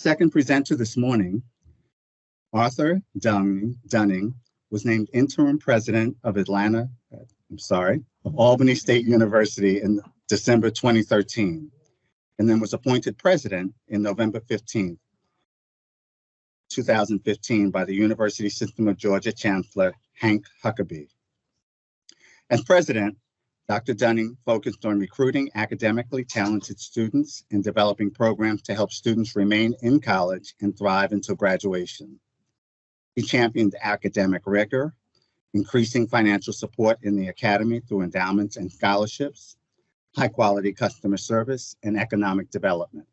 second presenter this morning, Arthur Dunning was named interim president of Albany State University in December 2013, and then was appointed president in November 15th, 2015 by the University System of Georgia Chancellor Hank Huckaby. As president, Dr. Dunning focused on recruiting academically talented students and developing programs to help students remain in college and thrive until graduation. He championed academic rigor, increasing financial support in the academy through endowments and scholarships, high-quality customer service, and economic development.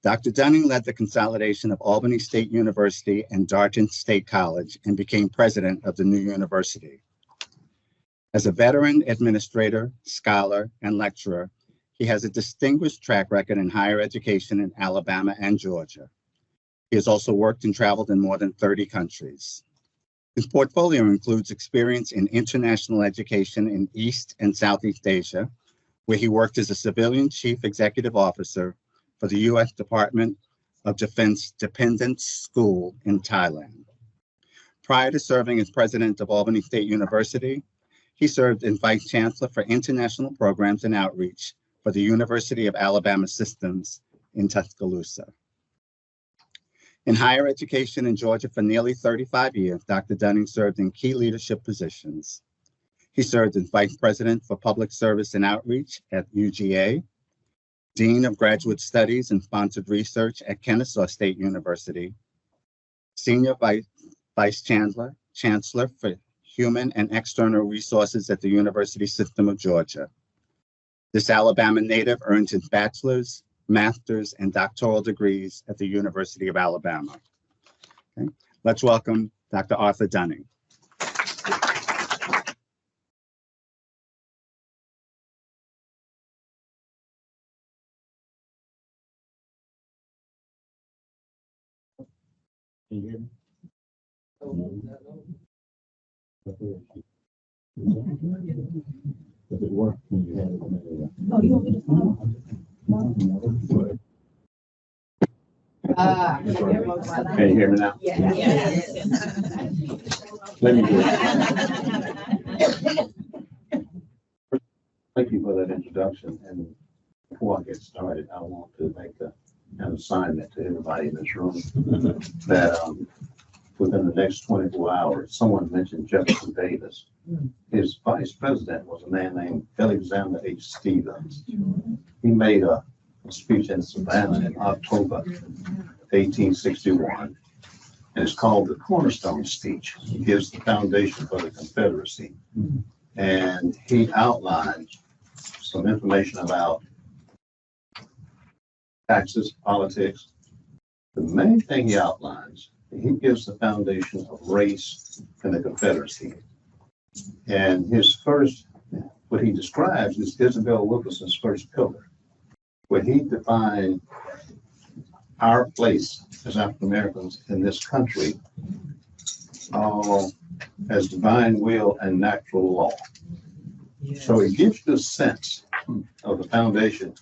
Dr. Dunning led the consolidation of Albany State University and Dartmouth State College and became president of the new university. As a veteran administrator, scholar, and lecturer, he has a distinguished track record in higher education in Alabama and Georgia. He has also worked and traveled in more than 30 countries. His portfolio includes experience in international education in East and Southeast Asia, where he worked as a civilian chief executive officer for the U.S. Department of Defense Dependents School in Thailand. Prior to serving as president of Albany State University, he served as Vice Chancellor for International Programs and Outreach for the University of Alabama Systems in Tuscaloosa. In higher education in Georgia for nearly 35 years, Dr. Dunning served in key leadership positions. He served as Vice President for Public Service and Outreach at UGA, Dean of Graduate Studies and Sponsored Research at Chancellor State University, Senior Vice Chancellor for Human and External Resources at the University System of Georgia. This Alabama native earned his bachelor's, master's, and doctoral degrees at the University of Alabama. Okay. Let's welcome Dr. Arthur Dunning. Can you hear me? Does it work when you have it? Oh, you want me to follow? Can you hear me now? Yeah. Let me do it. Thank you for that introduction. And before I get started, I want to make an assignment to everybody in this room that within the next 24 hours, someone mentioned Jefferson Davis. His vice president was a man named Alexander H. Stevens. He made a speech in Savannah in October 1861, and it's called the Cornerstone Speech. He gives the foundation for the Confederacy, and he outlines some information about taxes, politics. The main thing he outlines, he gives the foundation of race in the Confederacy. And his first, what he describes is Isabel Wilkerson's first pillar, where he defined our place as African Americans in this country as divine will and natural law. Yes. So it gives you a sense of the foundation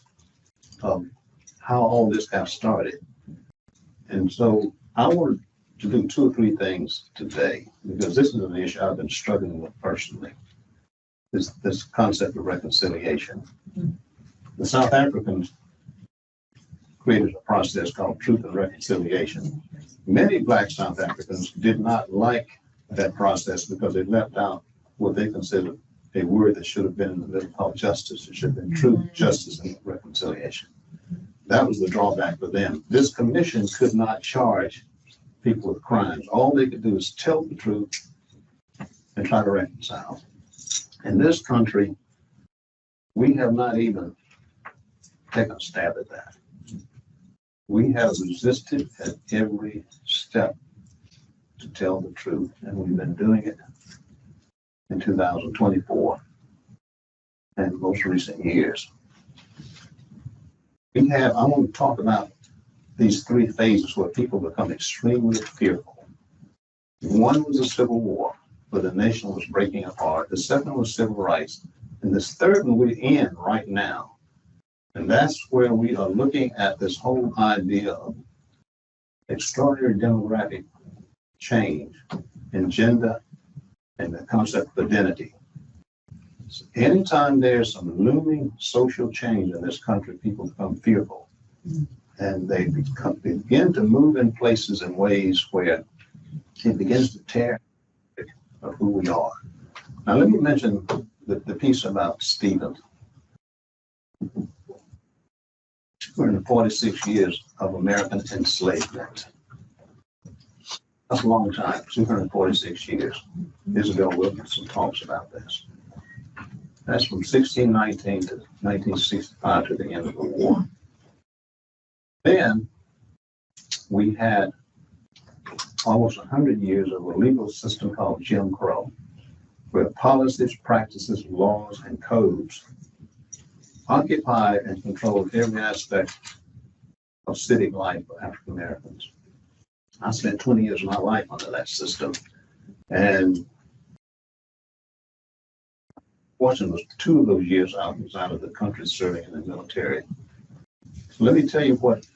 of how all this got started. And so I wanted to do 2 or 3 things today, because this is an issue I've been struggling with personally, this concept of reconciliation. The South Africans created a process called Truth and Reconciliation. Many Black South Africans did not like that process because it left out what they considered a word that should have been in the middle called justice. It should have been truth, justice, and reconciliation. That was the drawback for them. This commission could not charge people with crimes. All they could do is tell the truth and try to reconcile. In this country, we have not even taken a stab at that. We have resisted at every step to tell the truth, and we've been doing it in 2024 and most recent years. I want to talk about these 3 phases where people become extremely fearful. One was the Civil War, where the nation was breaking apart. The second was civil rights. And this third one we're in right now And that's where we are looking at this whole idea of extraordinary demographic change in gender and the concept of identity. So anytime there's some looming social change in this country, people become fearful. And they begin to move in places in ways where it begins to tear of who we are. Now, let me mention the piece about Stephen. 246 years of American enslavement. That's a long time, 246 years. Isabel Wilkinson talks about this. That's from 1619 to 1965 to the end of the war. Then we had almost 100 years of a legal system called Jim Crow, where policies, practices, laws, and codes occupied and controlled every aspect of civic life for African Americans. I spent 20 years of my life under that system, and fortunately, 2 of those years I was out of the country serving in the military. So let me tell you what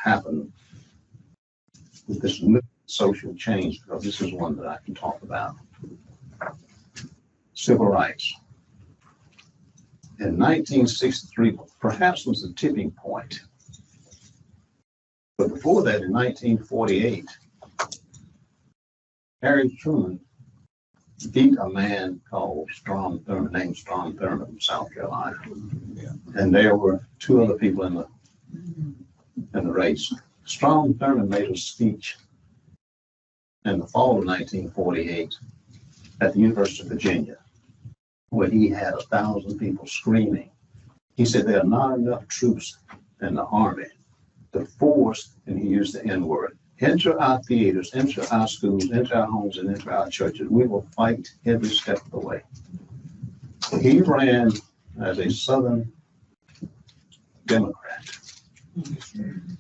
happened with this social change, because this is one that I can talk about. Civil rights. In 1963, perhaps was the tipping point. But before that, in 1948, Harry Truman beat a man called named Strom Thurmond from South Carolina. And there were 2 other people in the race. Strom Thurmond made a speech in the fall of 1948 at the University of Virginia, where he had 1,000 people screaming. He said there are not enough troops in the army to force, and he used the N-word, enter our theaters, enter our schools, enter our homes, and enter our churches. We will fight every step of the way. He ran as a Southern Democrat.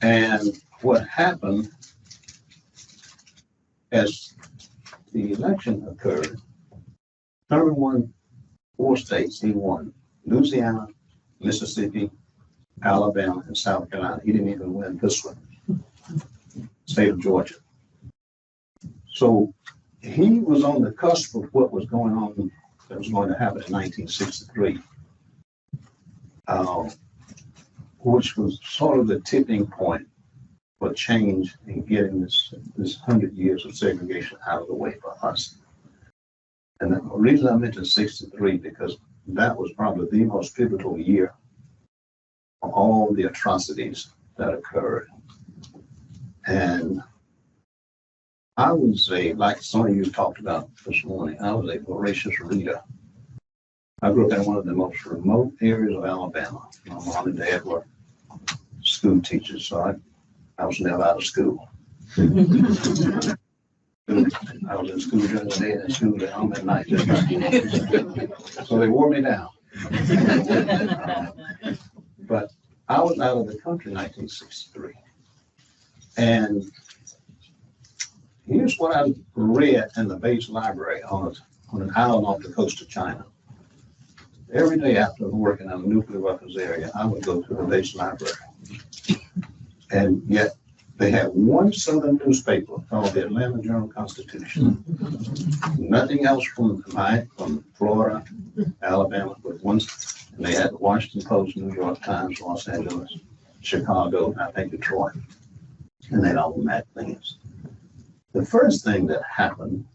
And what happened as the election occurred, Thurmond won 4 states. He won Louisiana, Mississippi, Alabama, and South Carolina. He didn't even win this one, state of Georgia. So he was on the cusp of what was going on, that was going to happen in 1963, which was sort of the tipping point for change in getting this 100 years of segregation out of the way for us. And the reason I mentioned 63, because that was probably the most pivotal year of all the atrocities that occurred. And I was like some of you talked about this morning, I was a voracious reader. I grew up in one of the most remote areas of Alabama. My mom and dad were school teachers, so I was never out of school. I was in school during the day and in school at home at night. So they wore me down. But I was out of the country in 1963. And here's what I read in the base library on an island off the coast of China. Every day after working on the nuclear weapons area, I would go to the base library. And yet they had one Southern newspaper called the Atlanta Journal-Constitution. Nothing else from Florida, Alabama, but one. And they had the Washington Post, New York Times, Los Angeles, Chicago, and I think Detroit. And they had all the magazines. The first thing that happened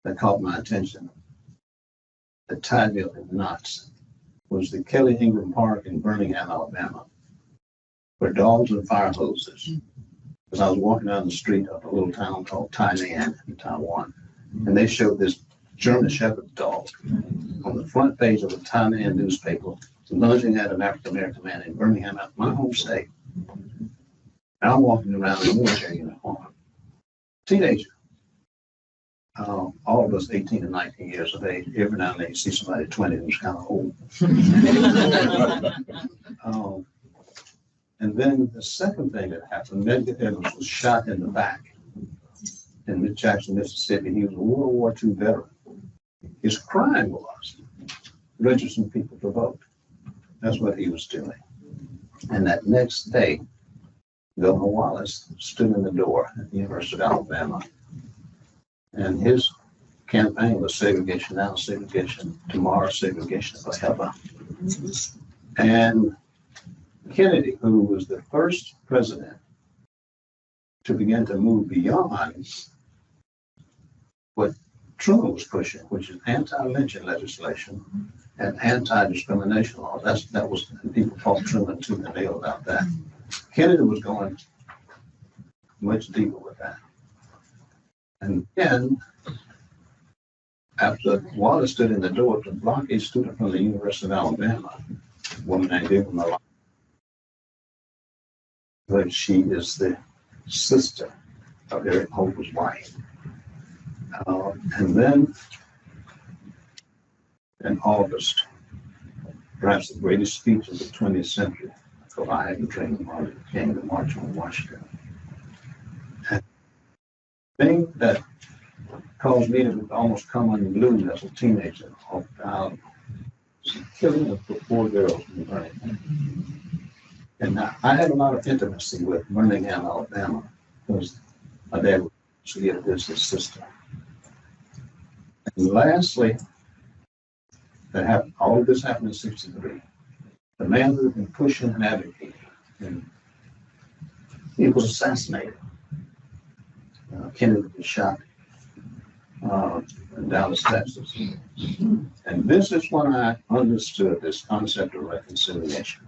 that caught my attention, that tied me up in knots, was the Kelly Ingram Park in Birmingham, Alabama, where dogs and fire hoses. Because I was walking down the street of a little town called Tainan in Taiwan, and they showed this German Shepherd dog on the front page of the Tainan newspaper, lunging at an African-American man in Birmingham, my home state. And I'm walking around in a military uniform, teenager. All of us 18 and 19 years of age. Every now and then you see somebody 20 who's kind of old. And then the second thing that happened, Medgar Evers was shot in the back in Jackson, Mississippi. He was a World War II veteran. His crime was registering people to vote. That's what he was doing. And that next day, Governor Wallace stood in the door at the University of Alabama. And his campaign was segregation now, segregation tomorrow, segregation forever. And Kennedy, who was the first president to begin to move beyond what Truman was pushing, which is anti-lynching legislation and anti-discrimination law. That was, people fought Truman tooth and nail about that. Kennedy was going much deeper with that. And then, after Wallace stood in the door to block a student from the University of Alabama, a woman named Eva, but she is the sister of Eric Holder's wife. And then in August, perhaps the greatest speech of the 20th century, for I had a dream of Martin Luther King, the March on Washington. And the thing that caused me to almost come unglued as a teenager about the killing of the 4 girls in Birmingham. And I had a lot of intimacy with Birmingham, Alabama, because my dad was actually a business sister. And lastly, all of this happened in '63. The man who had been pushing and advocating, and he was assassinated. Kennedy was shot in Dallas, Texas. And this is when I understood this concept of reconciliation.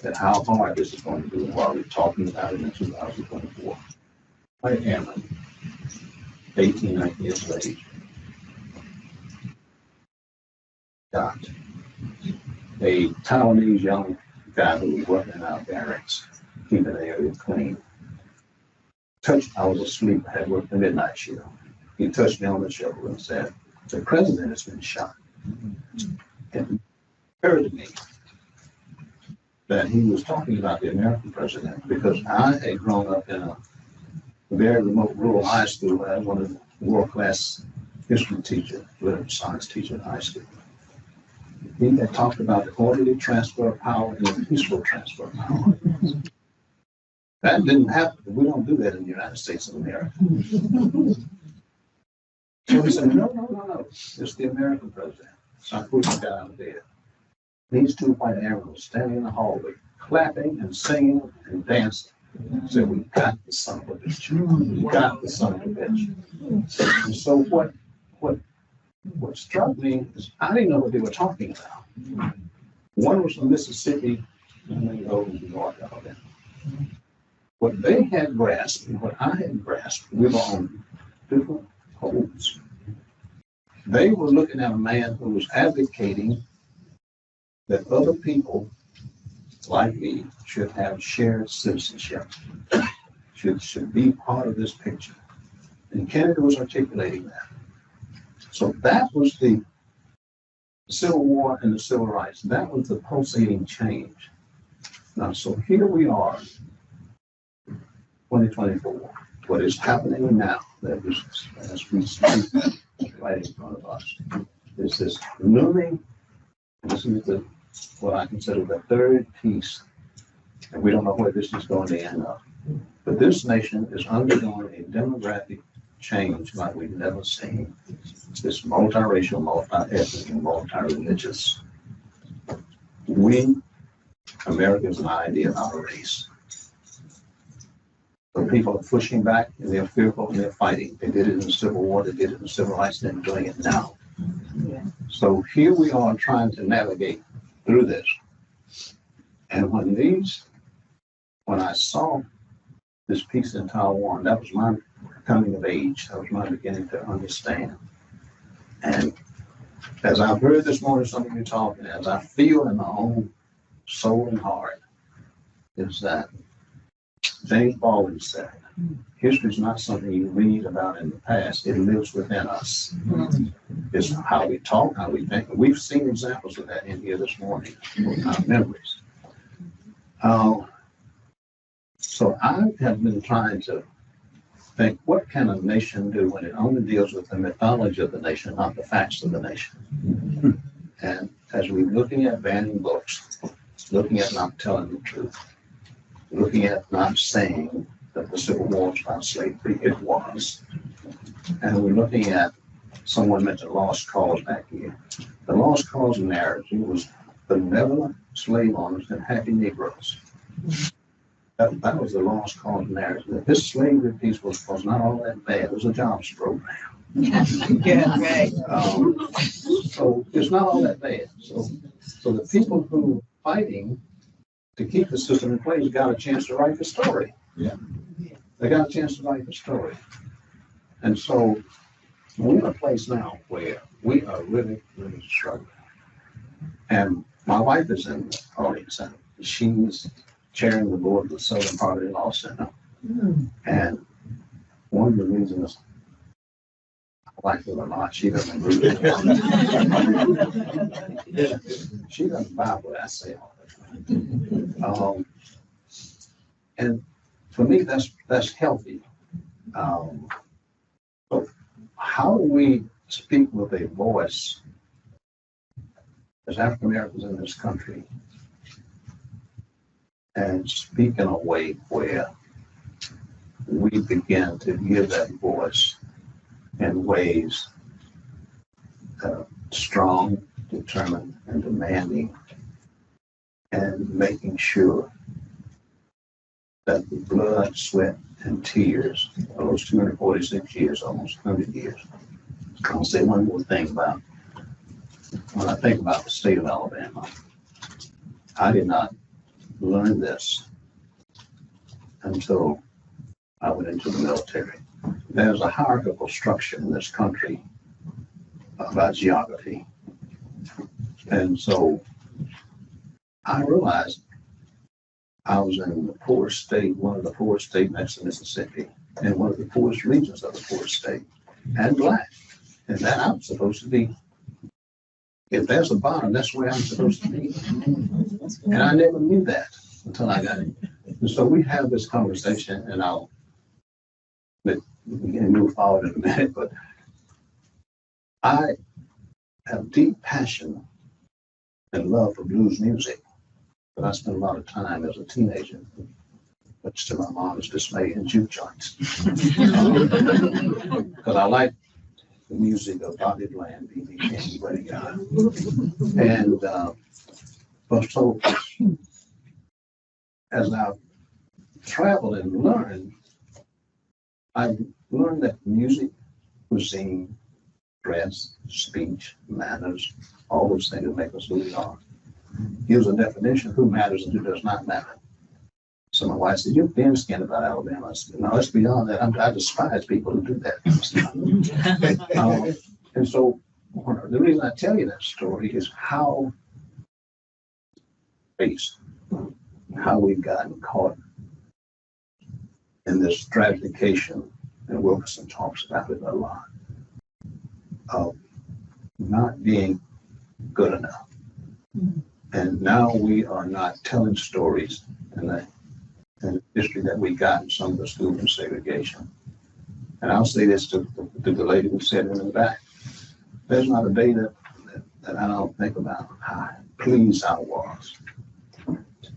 That how hard this is going to be while we're talking about it in 2024. White airman, 18, 19 years of age, got a Taiwanese young guy who was working in our barracks, keeping the area clean. I was asleep, I had worked the midnight shift. He touched me on the shoulder and said, "The president has been shot." It occurred to me that he was talking about the American president, because I had grown up in a very remote rural high school. I had one of the world-class history teachers, political science teacher in high school. He had talked about the orderly transfer of power and the peaceful transfer of power. That didn't happen. We don't do that in the United States of America. So he said, no. It's the American president. So I pushed him down out of bed. These 2 white airmen were standing in the hallway, clapping and singing and dancing. Said, "We got the son of a bitch. We got the son of a bitch." And so what struck me is I didn't know what they were talking about. One was from Mississippi, and then go to New York out of it. What they had grasped and what I had grasped, we were on different poles. They were looking at a man who was advocating that other people like me should have shared citizenship, should be part of this picture. And Kennedy was articulating that. So that was the Civil War and the Civil Rights. That was the pulsating change. Now, so here we are, 2024. What is happening now, that is, as we speak, right in front of us, is this looming, this is what I consider the third piece, and we don't know where this is going to end up. But this nation is undergoing a demographic change like we've never seen. This multiracial, multi-ethnic, and multi-religious. America is an idea of our race. So people are pushing back, and they're fearful, and they're fighting. They did it in the Civil War, they did it in the Civil Rights, and they're doing it now. Yeah. So here we are trying to navigate through this. And when I saw this piece in Taiwan, that was my coming of age. That was my beginning to understand. And as I've heard this morning, some of you talking, as I feel in my own soul and heart, is that James Baldwin said, history is not something you read about in the past, it lives within us. It's how we talk, how we think. We've seen examples of that in here this morning, in our memories. So I have been trying to think, what can a nation do when it only deals with the mythology of the nation, not the facts of the nation? And as we're looking at banning books, looking at not telling the truth, looking at not saying that the Civil War was about slavery, it was. And we're looking at, someone mentioned lost cause back here. The lost cause narrative was benevolent slave owners and happy Negroes. That was the lost cause narrative. This slavery piece was not all that bad. It was a jobs program. Yeah, right. So it's not all that bad. So the people who are fighting to keep the system in place got a chance to write the story. Yeah. They got a chance to write the story. And so we're in a place now where we are really, really struggling. And my wife is in the audience, and she's chairing the board of the Southern Poverty Law Center. And one of the reasons I like her a lot, she doesn't agree with me. She doesn't buy what I say all the time. And for me, that's healthy. So how do we speak with a voice as African Americans in this country and speak in a way where we begin to give that voice in ways strong, determined, and demanding, and making sure that the blood, sweat, and tears of those 246 years, almost 100 years. I'll say one more thing about, when I think about the state of Alabama, I did not learn this until I went into the military. There's a hierarchical structure in this country about geography. And so I realized I was in the poorest state, one of the poorest states next to Mississippi, and one of the poorest regions of the poorest state, and Black. And that I'm supposed to be, if there's a bottom, that's where I'm supposed to be. And I never knew that until I got it. And so we have this conversation, and we can move forward in a minute, but I have deep passion and love for blues music. But I spent a lot of time as a teenager, much to my mom's dismay, in juke joints. Because I like the music of Bobby Bland, B.B. King, Buddy Guy. And but so as I've traveled and learned, I've learned that music, cuisine, dress, speech, manners, all those things that make us who we are. Gives a definition of who matters and who does not matter. So my wife said, "You're thin-skinned about Alabama." I said, "No, it's beyond that. I despise people who do that." And so the reason I tell you that story is how we've gotten caught in this stratification, and Wilkerson talks about it a lot, of not being good enough. And now we are not telling stories in the history that we got in some of the schools in segregation. And I'll say this to the lady who said in the back, there's not a day that I don't think about how pleased I was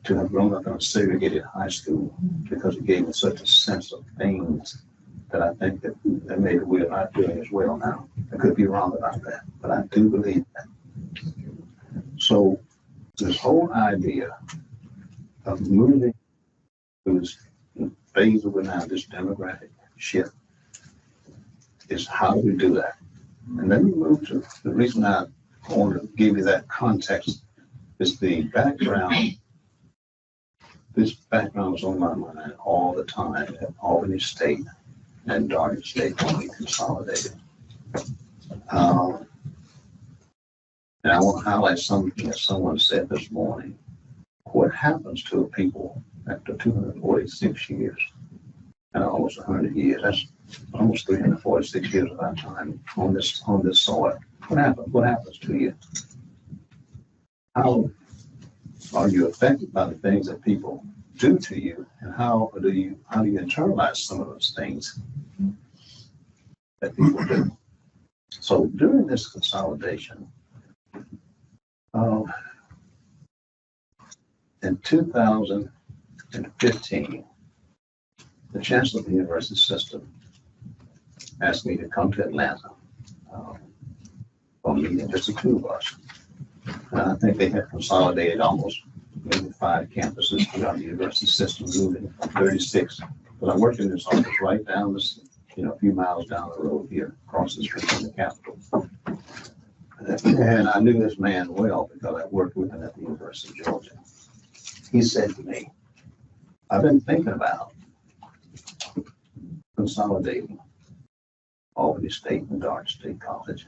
to have grown up in a segregated high school, because it gave me such a sense of things that I think that maybe we're not doing as well now. I could be wrong about that, but I do believe that. So this whole idea of moving to this phase of now, this demographic shift, is how do we do that? And then we move to the reason I want to give you that context is the background. This background was on my mind all the time at Albany State and Darby State when we consolidated. And I want to highlight something that someone said this morning. What happens to a people after 246 years and almost 100 years? That's almost 346 years of our time on this soil. What happens? What happens to you? How are you affected by the things that people do to you, and how do you internalize some of those things that people do? So during this consolidation, In 2015, the Chancellor of the University System asked me to come to Atlanta for a meeting, just the two of us. And I think they had consolidated almost maybe 5 campuses throughout the university system, moving from 36. But I worked in this office right down this, a few miles down the road here, across the street from the Capitol. And I knew this man well because I worked with him at the University of Georgia. He said to me, I've been thinking about consolidating Albany State and Dart State College.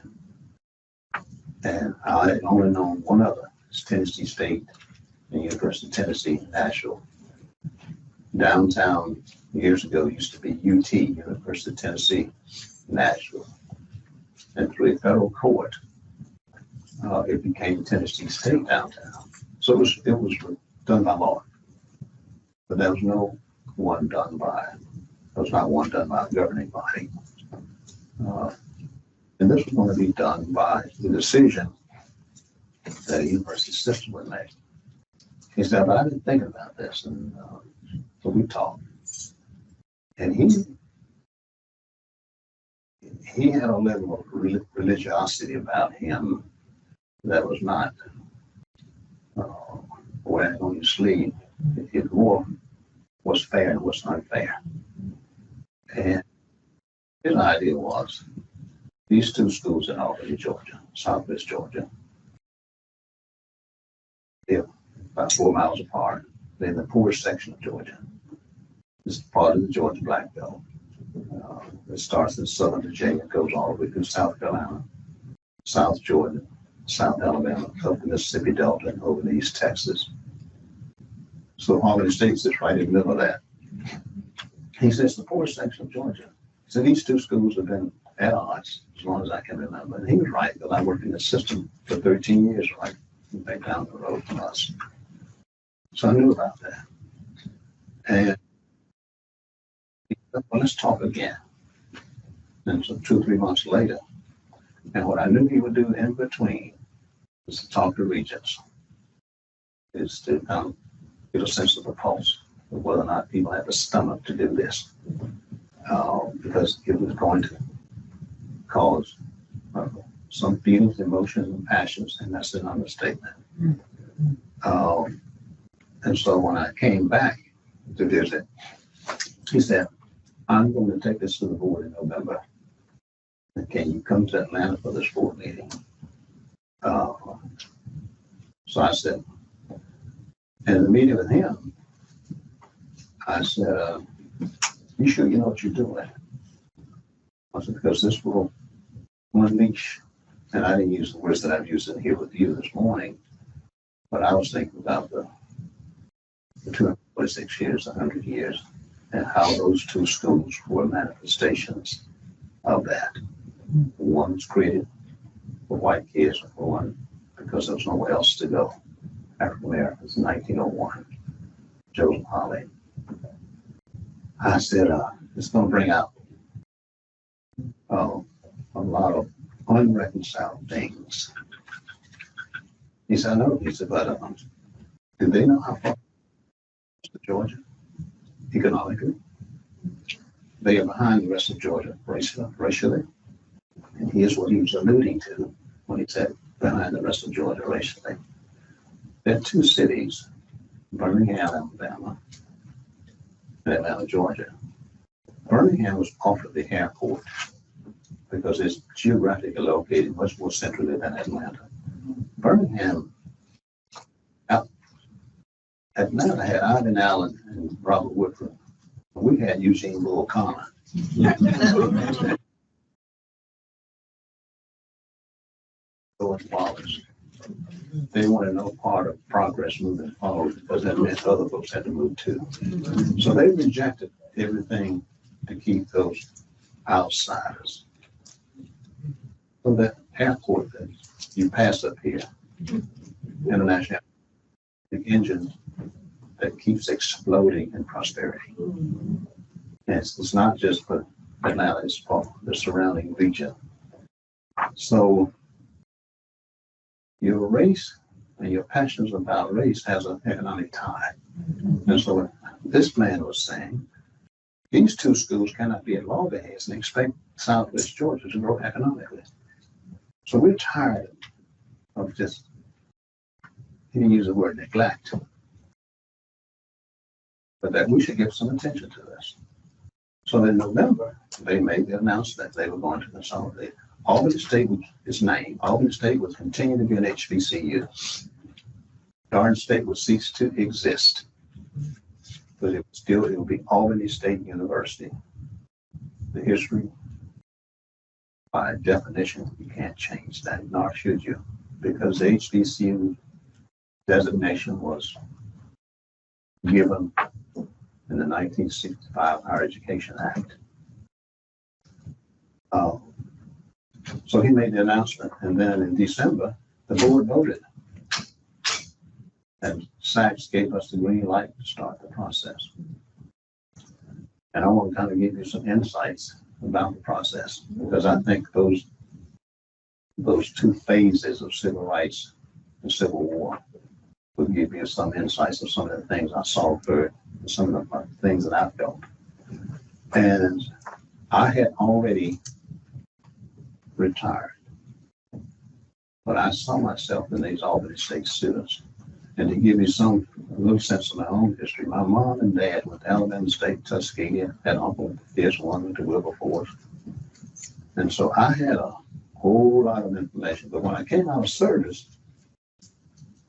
And I had only known one other, it's Tennessee State and University of Tennessee, Nashville. Downtown years ago used to be UT, University of Tennessee, Nashville. And through a federal court, it became Tennessee State downtown. So it was done by law. But there was not one done by a governing body. And this was going to be done by the decision that the university system would make. He said, but I've been thinking about this, and so we talked. And he had a level of religiosity about him that was not wearing on his sleeve. It more was fair and was unfair. And his idea was these 2 schools in Albany, Georgia, southwest Georgia, they're about 4 miles apart. They're in the poorest section of Georgia. This is part of the Georgia Black Belt. It starts in southern Virginia, goes all the way through South Carolina, South Georgia, South Alabama, up the Mississippi Delta, and over to East Texas. So Albany State sits right in the middle of that. He says the poorest section of Georgia. So these 2 schools have been at odds as long as I can remember. And he was right, because I worked in the system for 13 years, right back down the road from us. So I knew about that. And he said, well, let's talk again. And so 2 or 3 months later, and what I knew he would do in between was to talk to regents, is to get a sense of the pulse of whether or not people have the stomach to do this. Because it was going to cause some feelings, emotions, and passions, and that's an understatement. And so when I came back to visit, he said, I'm going to take this to the board in November. And can you come to Atlanta for this board meeting? So I said, and in the meeting with him, I said, you sure you know what you're doing? I said, because this will unleash, and I didn't use the words that I've used in here with you this morning, but I was thinking about the 246 years, 100 years, and how those 2 schools were manifestations of that. One was created for white kids, and one because there was nowhere else to go. African Americans in 1901, Joseph Holly. I said, it's going to bring out a lot of unreconciled things. He said, I know. He said, but do they know how far to Georgia economically? They are behind the rest of Georgia racially. And here's what he was alluding to when he said behind the rest of Georgia racially. There are 2 cities, Birmingham, Alabama, and Atlanta, Georgia. Birmingham was offered the airport because it's geographically located much more centrally than Atlanta. Birmingham, Atlanta had Ivan Allen and Robert Woodruff. We had Eugene Bull Connor. Wallace. They wanted no part of progress moving forward because that meant other folks had to move too. So they rejected everything to keep those outsiders. So that airport that you pass up here, international, the engine that keeps exploding in prosperity. And it's not just for Atlanta, it's for the surrounding region. So your race and your passions about race has an economic tie. And so this man was saying, these two schools cannot be at loggerheads and expect Southwest Georgia to grow economically. So we're tired of just, he didn't use the word neglect, but that we should give some attention to this. So in November, they made the announcement that they were going to consolidate. Albany State is named. Albany State would continue to be an HBCU. Garden State would cease to exist, but it would be Albany State University. The history, by definition, you can't change that, nor should you, because the HBCU designation was given in the 1965 Higher Education Act. So he made the announcement, and then in December, the board voted. And Sachs gave us the green light to start the process. And I want to kind of give you some insights about the process, because I think those two phases of civil rights and Civil War will give you some insights of some of the things I saw occurred, and some of the things that I felt. And I had already retired, but I saw myself in these Albany State students. And to give you a little sense of my own history, my mom and dad went to Albany State, Tuskegee, had Uncle his one to Wilberforce. And so I had a whole lot of information. But when I came out of service,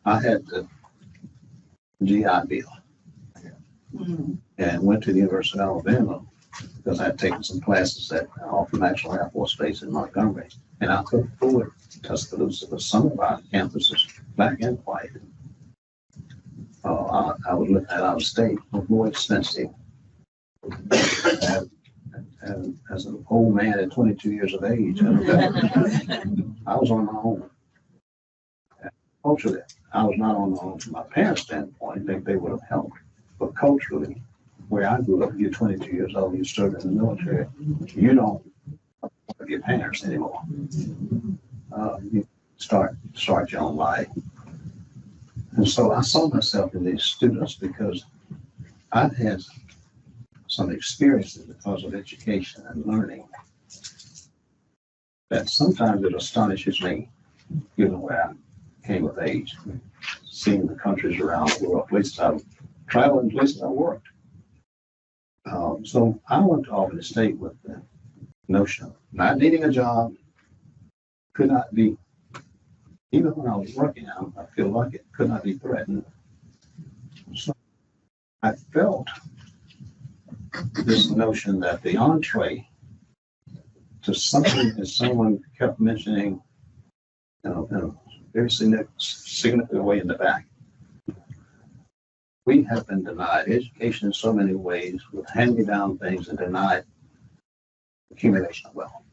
I had the GI Bill and went to the University of Alabama because I had taken some classes off the National Air Force Base in Montgomery. And I could afford Tuscaloosa, because some of our campuses, black and white, I was looking at out of state, was more expensive. And as an old man at 22 years of age, I was on my own. Culturally, I was not on my own from my parents' standpoint. I think they would have helped. But culturally, where I grew up, you're 22 years old, you served in the military, you don't have your parents anymore. You start your own life. And so I saw myself in these students because I've had some experiences because of education and learning that sometimes it astonishes me, given where I came of age, seeing the countries around the world, places I've traveled and places I worked. So I went to Albany State with the notion of not needing a job, could not be, even when I was working, I feel like it could not be threatened. So I felt this notion that the entree to something that someone kept mentioning, in a very significant way in the back. We have been denied education in so many ways with hand-me-down things and denied accumulation of wealth.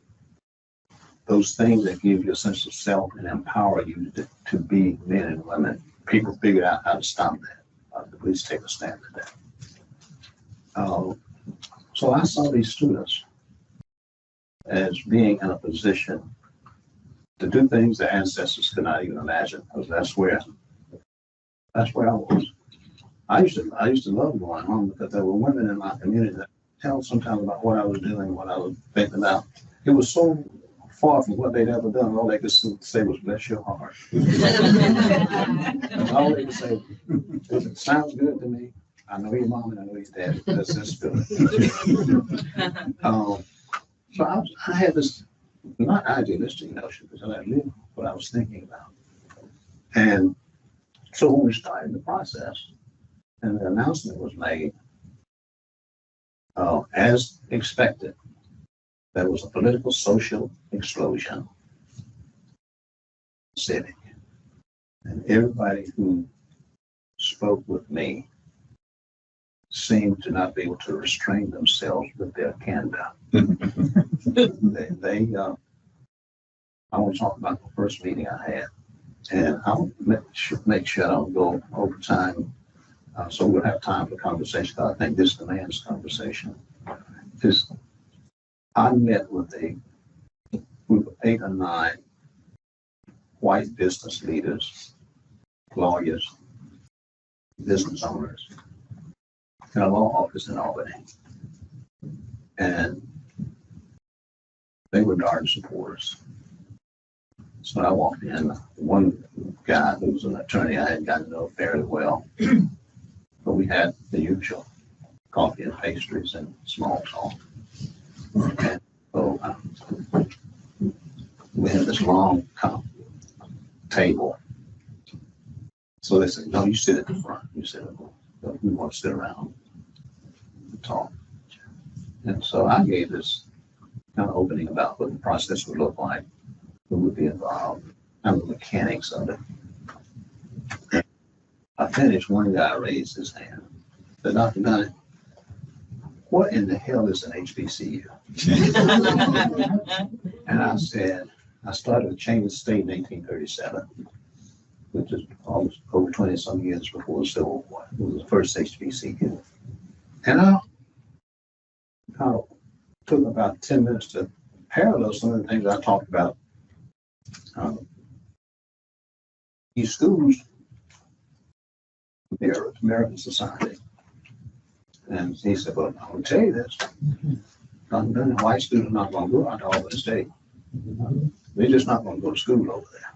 Those things that give you a sense of self and empower you to be men and women. People figured out how to stop that. At least take a stand at that. So I saw these students as being in a position to do things their ancestors could not even imagine, because that's where I was. I used to love going home because there were women in my community that tell sometimes about what I was doing, what I was thinking about. It was so far from what they'd ever done. All they could say was, "Bless your heart." And all they could say, "It sounds good to me. I know your mom and I know your dad. That's good." So I had this not idealistic notion, because I knew what I was thinking about. And so when we started the process and the announcement was made, as expected, there was a political social explosion, civic, and everybody who spoke with me seemed to not be able to restrain themselves with their candor. I want to talk about the first meeting I had, and I'll make sure I don't go over time, so we'll have time for conversation. I think this demands conversation. Because I met with a group of 8 or 9 white business leaders lawyers, business owners in a law office in Albany. And they were Darden supporters. So I walked in, one guy who was an attorney I had gotten to know fairly well, but we had the usual coffee and pastries and small talk. And so we had this long table. So they said, no, you sit at the front. You sit at the, we want to sit around and talk. And so I gave this kind of opening about what the process would look like, who would be involved, and the mechanics of it. I finished, one guy raised his hand. Said, Dr. Dunning, what in the hell is an HBCU? And I said, I started a chain of state in 1837, which is almost over 20 some years before the Civil War. It was the first HBCU. And I kind of took about 10 minutes to parallel some of the things I talked about. These schools mirror American society. And he said, well, I'm going to tell you this. White students are not going to go out to Albany State. They're just not going to go to school over there.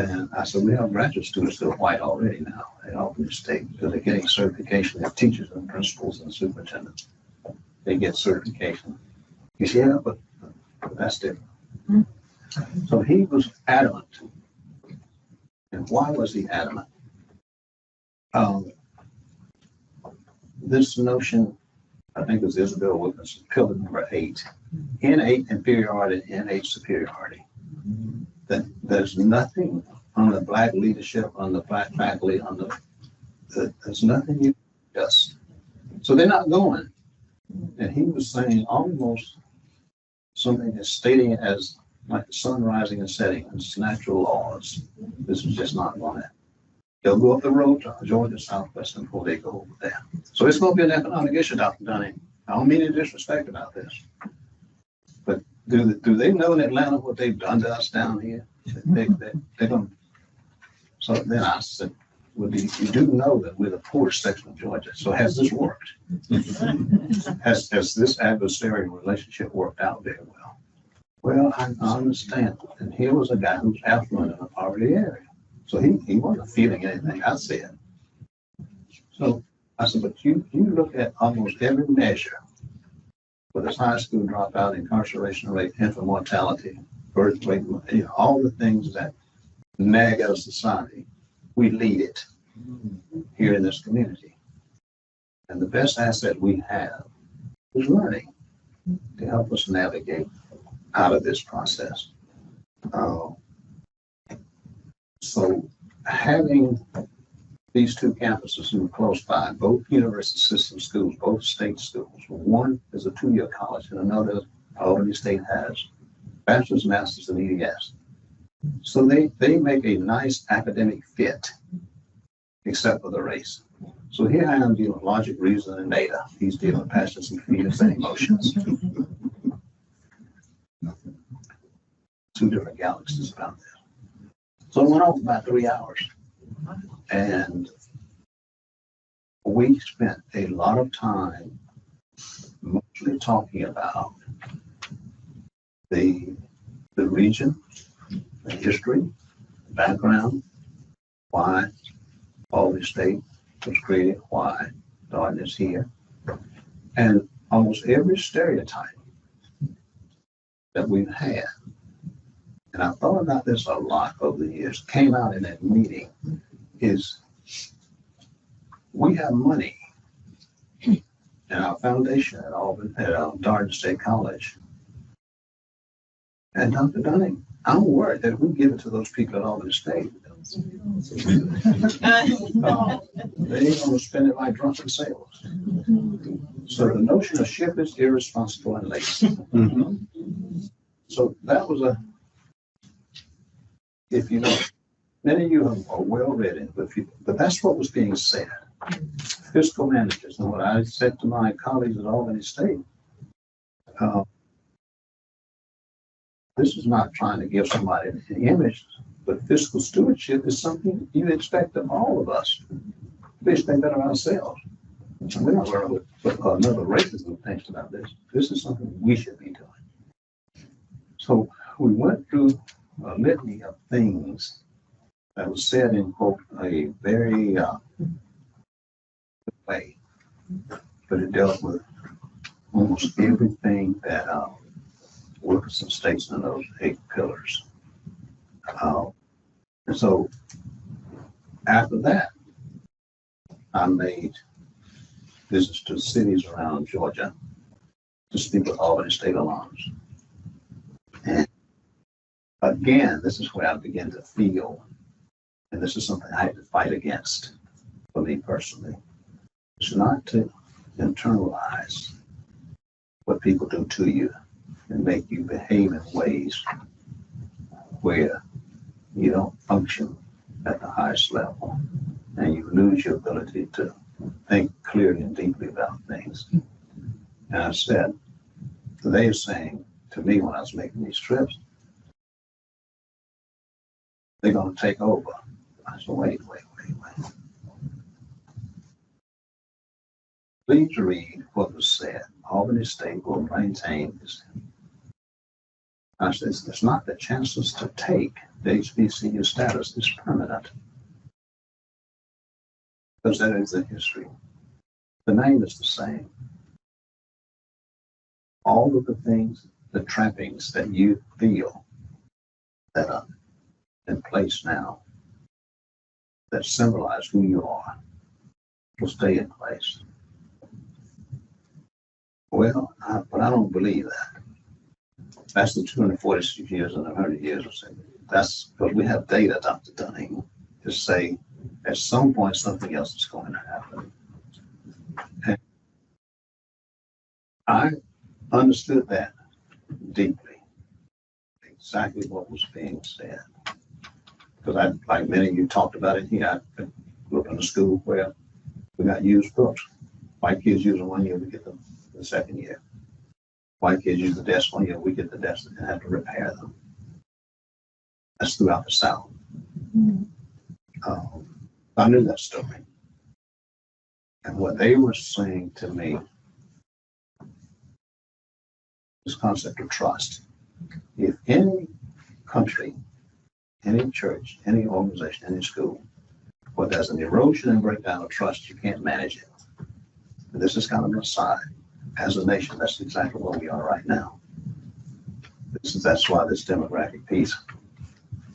And I said, we have graduate students that are white already now at Albany State because they're getting certification as teachers and principals and superintendents. They get certification. He said, yeah, but that's different. So he was adamant. And why was he adamant? This notion, I think it was Isabel Wilkins, pillar number 8, innate inferiority, innate superiority. That there's nothing on the Black leadership, on the Black faculty, on there's nothing you just. So they're not going. And he was saying almost something as stating it as like the sun rising and setting, it's natural laws. This is just not going to. They'll go up the road to Georgia Southwestern before they go over there. So it's going to be an economic issue, Dr. Dunning. I don't mean any disrespect about this. But do they know in Atlanta what they've done to us down here? They're going to. So then I said, well, you do know that we're the poorest section of Georgia. So has this worked? Has this adversarial relationship worked out very well? Well, I understand. And here was a guy who's affluent in a poverty area. So he wasn't feeling anything I said. So I said, but you look at almost every measure, whether it's high school dropout, incarceration rate, infant mortality, birth rate, all the things that nag at a society, we lead it here in this community. And the best asset we have is learning to help us navigate out of this process. So having these two campuses who are close by, both university system schools, both state schools, one is a 2-year college and another Albany State has bachelor's, master's, and AAS. So they make a nice academic fit, except for the race. So here I am dealing with logic, reason, and data. He's dealing with passions and feelings and emotions. 2 different galaxies about this. So it went on for about 3 hours. And we spent a lot of time mostly talking about the region, the history, the background, why Albany State was created, why Darden is here. And almost every stereotype that we've had, and I thought about this a lot over the years, came out in that meeting, is we have money in our foundation at Darden State College. And Dr. Dunning, I'm worried that if we give it to those people at Albany State, they're going to spend it like drunken sailors. So the notion of ship is irresponsible and lazy. So that was if you know, many of you are well read in, but that's what was being said. Fiscal managers, and what I said to my colleagues at Albany State, This is not trying to give somebody an image, but fiscal stewardship is something you expect of all of us. We expect that of ourselves. We're not worried what another racism thinks about this. This is something we should be doing. So we went through a litany of things that was said in, quote, a very way, but it dealt with almost everything that Wilkerson states in those 8 pillars. And so after that, I made visits to cities around Georgia to speak with Albany State alums. And again, this is where I began to feel, and this is something I had to fight against for me personally, it's not to internalize what people do to you and make you behave in ways where you don't function at the highest level and you lose your ability to think clearly and deeply about things. And I said, they were saying to me when I was making these trips, they're going to take over. I said, wait. Please read what was said. Albany State will maintain this. I said, it's not the Chancellor's to take. The HBCU status is permanent. Because that is the history. The name is the same. All of the things, the trappings that you feel that are in place now, that symbolize who you are, will stay in place. Well, but I don't believe that. That's the 246 years and 100 years or so. That's because we have data, Dr. Dunning, to say at some point something else is going to happen. And I understood that deeply, exactly what was being said. Because I, like many of you talked about it here, I grew up in a school where we got used books. White kids use them 1 year, we get them the second year. White kids use the desk 1 year, we get the desk and have to repair them. That's throughout the South. I knew that story. And what they were saying to me, this concept of trust. If any country, any church, any organization, any school, where there's an erosion and breakdown of trust, you can't manage it. And this is kind of an aside. As a nation, that's exactly where we are right now. That's why this demographic piece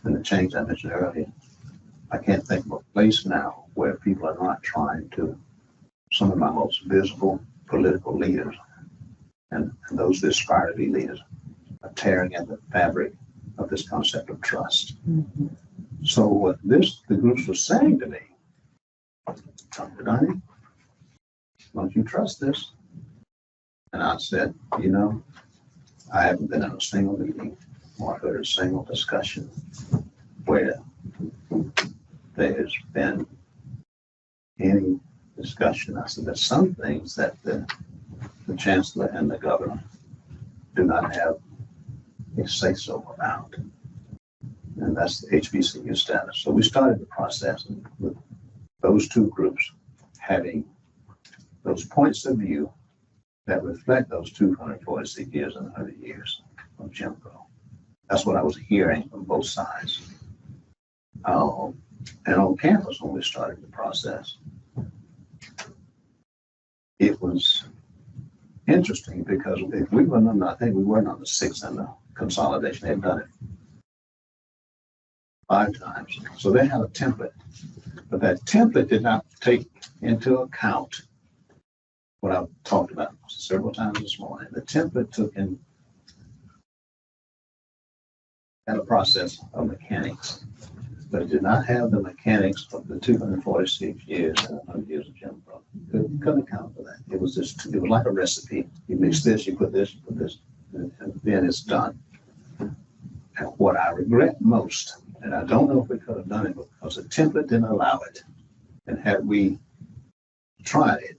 and the change I mentioned earlier, I can't think of a place now where people are not trying to, some of my most visible political leaders and those that aspire to be leaders are tearing at the fabric of this concept of trust. Mm-hmm. So what the groups were saying to me, Dr. Dunning, don't you trust this? And I said, you know, I haven't been in a single meeting or heard a single discussion where there's been any discussion. I said, there's some things that the Chancellor and the Governor do not have a say-so about. And that's the HBCU status. So we started the process with those two groups having those points of view that reflect those 246 years and 100 years of Jim Crow. That's what I was hearing from both sides. And on campus, when we started the process, it was interesting because if we were number, I think we were number 6 in the consolidation. They'd done it 5 times. So they had a template, but that template did not take into account what I've talked about several times this morning. The template took in had a process of mechanics, but it did not have the mechanics of the 246 years and 100 years of Jim Crow. Couldn't account for that. It was just, it was like a recipe. You mix this, you put this, and then it's done. And what I regret most, and I don't know if we could have done it because the template didn't allow it. And had we tried it,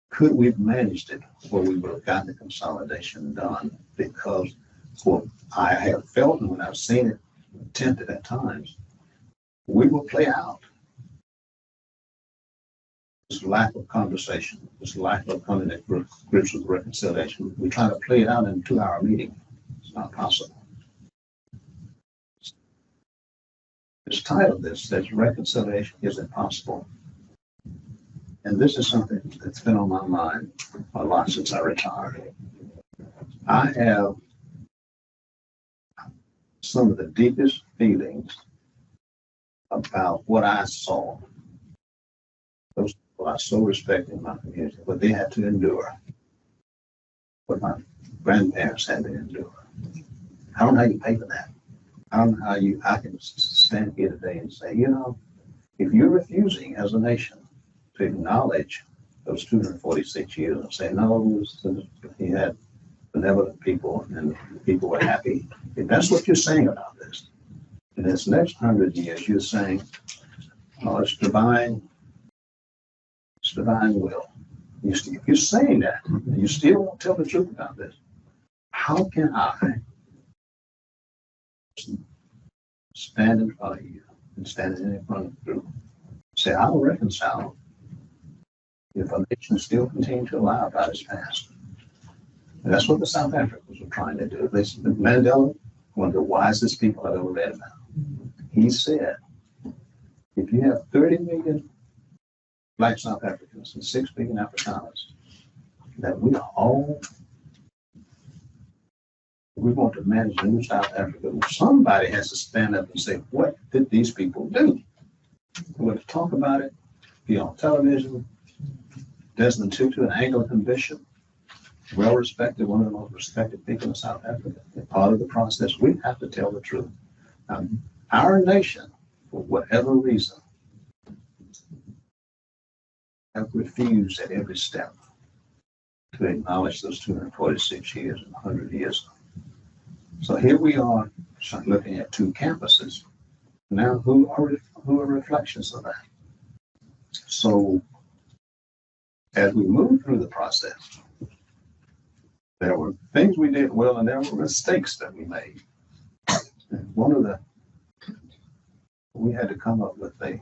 could we have managed it where we would have gotten the consolidation done? Because for I have felt, and when I've seen it attempted at times, we will play out this lack of conversation, this lack of coming to grips with reconciliation. We try to play it out in a 2-hour meeting. It's not possible. This title, this says reconciliation is impossible. And this is something that's been on my mind a lot since I retired. I have some of the deepest feelings about what I saw. Those people I so respect in my community, what they had to endure, what my grandparents had to endure. I don't know how you pay for that. I don't know how I can stand here today and say, you know, if you're refusing as a nation to acknowledge those 246 years and say, no, he had benevolent people and people were happy. If that's what you're saying about this, in this next 100 years, you're saying, oh, it's divine will. If you're saying that, and you still won't tell the truth about this, how can I stand in front of you and standing in front of the group, say, I'll reconcile if a nation still continue to lie about its past? And that's what the South Africans were trying to do. Mandela, one of the wisest people I've ever read about, he said, if you have 30 million Black South Africans and 6 million Afrikaners, that we want to manage a new South Africa. Somebody has to stand up and say, what did these people do? We're going to talk about it, be on television. Desmond Tutu, an Anglican bishop, well respected, one of the most respected people in South Africa. And part of the process, we have to tell the truth. Our nation, for whatever reason, have refused at every step to acknowledge those 246 years and 100 years. So here we are looking at 2 campuses. Now, who are reflections of that? So as we move through the process, there were things we did well and there were mistakes that we made. And we had to come up with a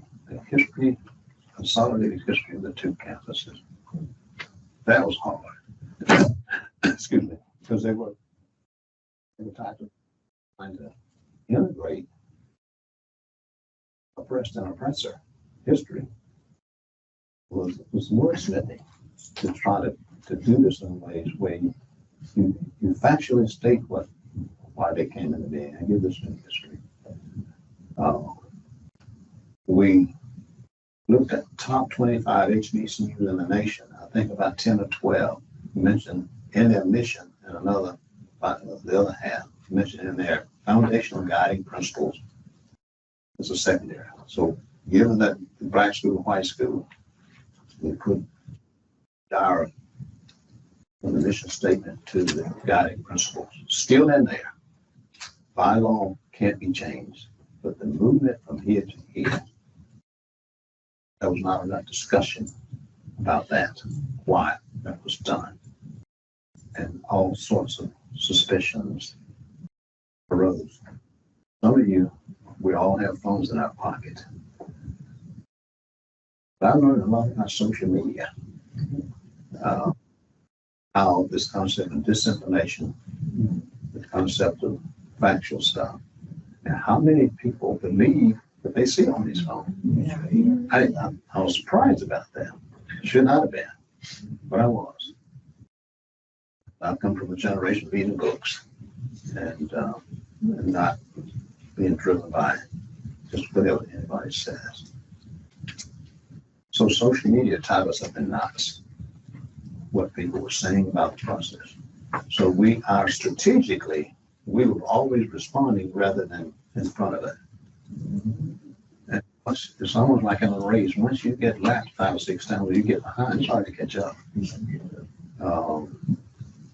consolidated history of the 2 campuses. That was hard. Excuse me, because they were trying to integrate oppressed and oppressor history. Was wordsmithing to try to do this in ways where you factually state why they came into being and give this new history. We looked at top 25 HBCUs in the nation. I think about 10 or 12 mentioned in their mission, and the other half mentioned in their foundational guiding principles as a secondary. So given that black school, white school, we put our from the mission statement to the guiding principles still in there. By law can't be changed, but the movement from here to here, there was not enough discussion about that, why that was done, and all sorts of suspicions arose. Some of you, we all have phones in our pocket. But I learned a lot about social media, how this concept of disinformation, the concept of factual stuff, and how many people believe that they see on these phones. I was surprised about that. Should not have been, but I was. I've come from a generation of reading books and not being driven by just whatever anybody says. So social media tied us up in knots, what people were saying about the process. So we are strategically, we were always responding rather than in front of it. And it's almost like in a race. Once you get lapped 5 or 6 times, you get behind, it's hard to catch up.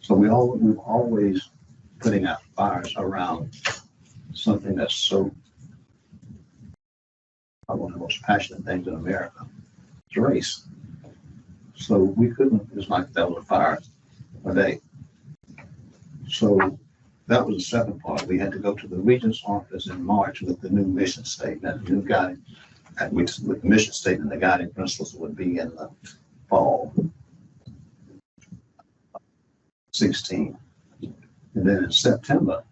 So we're always putting out fires around something that's so, one of the most passionate things in America. It's race. So we couldn't, it's like that was a fire a day. So that was the second part. We had to go to the Regent's office in March with the new mission statement, the new guiding, with the mission statement, the guiding principles would be in the fall 16. And then in September,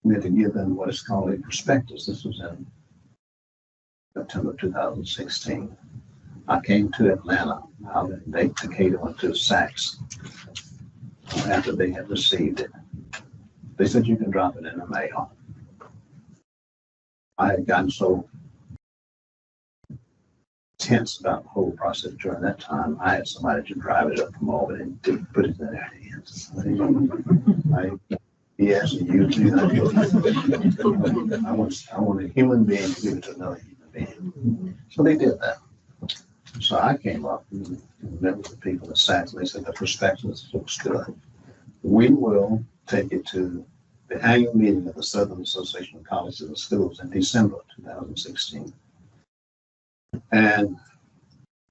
we had to give them what is called a prospectus. This was in September 2016. I came to Atlanta. Decatur went to Saks after they had received it. They said, you can drop it in the mail. I had gotten so tense about the whole process during that time. I had somebody to drive it up from Albany and to put it in their hands. Yes, you do not do it. I want a human being to give it to another human being. So they did that. So I came up and met with the people at Saks. They said the prospectus looks good. We will take it to the annual meeting of the Southern Association of Colleges and Schools in December 2016. And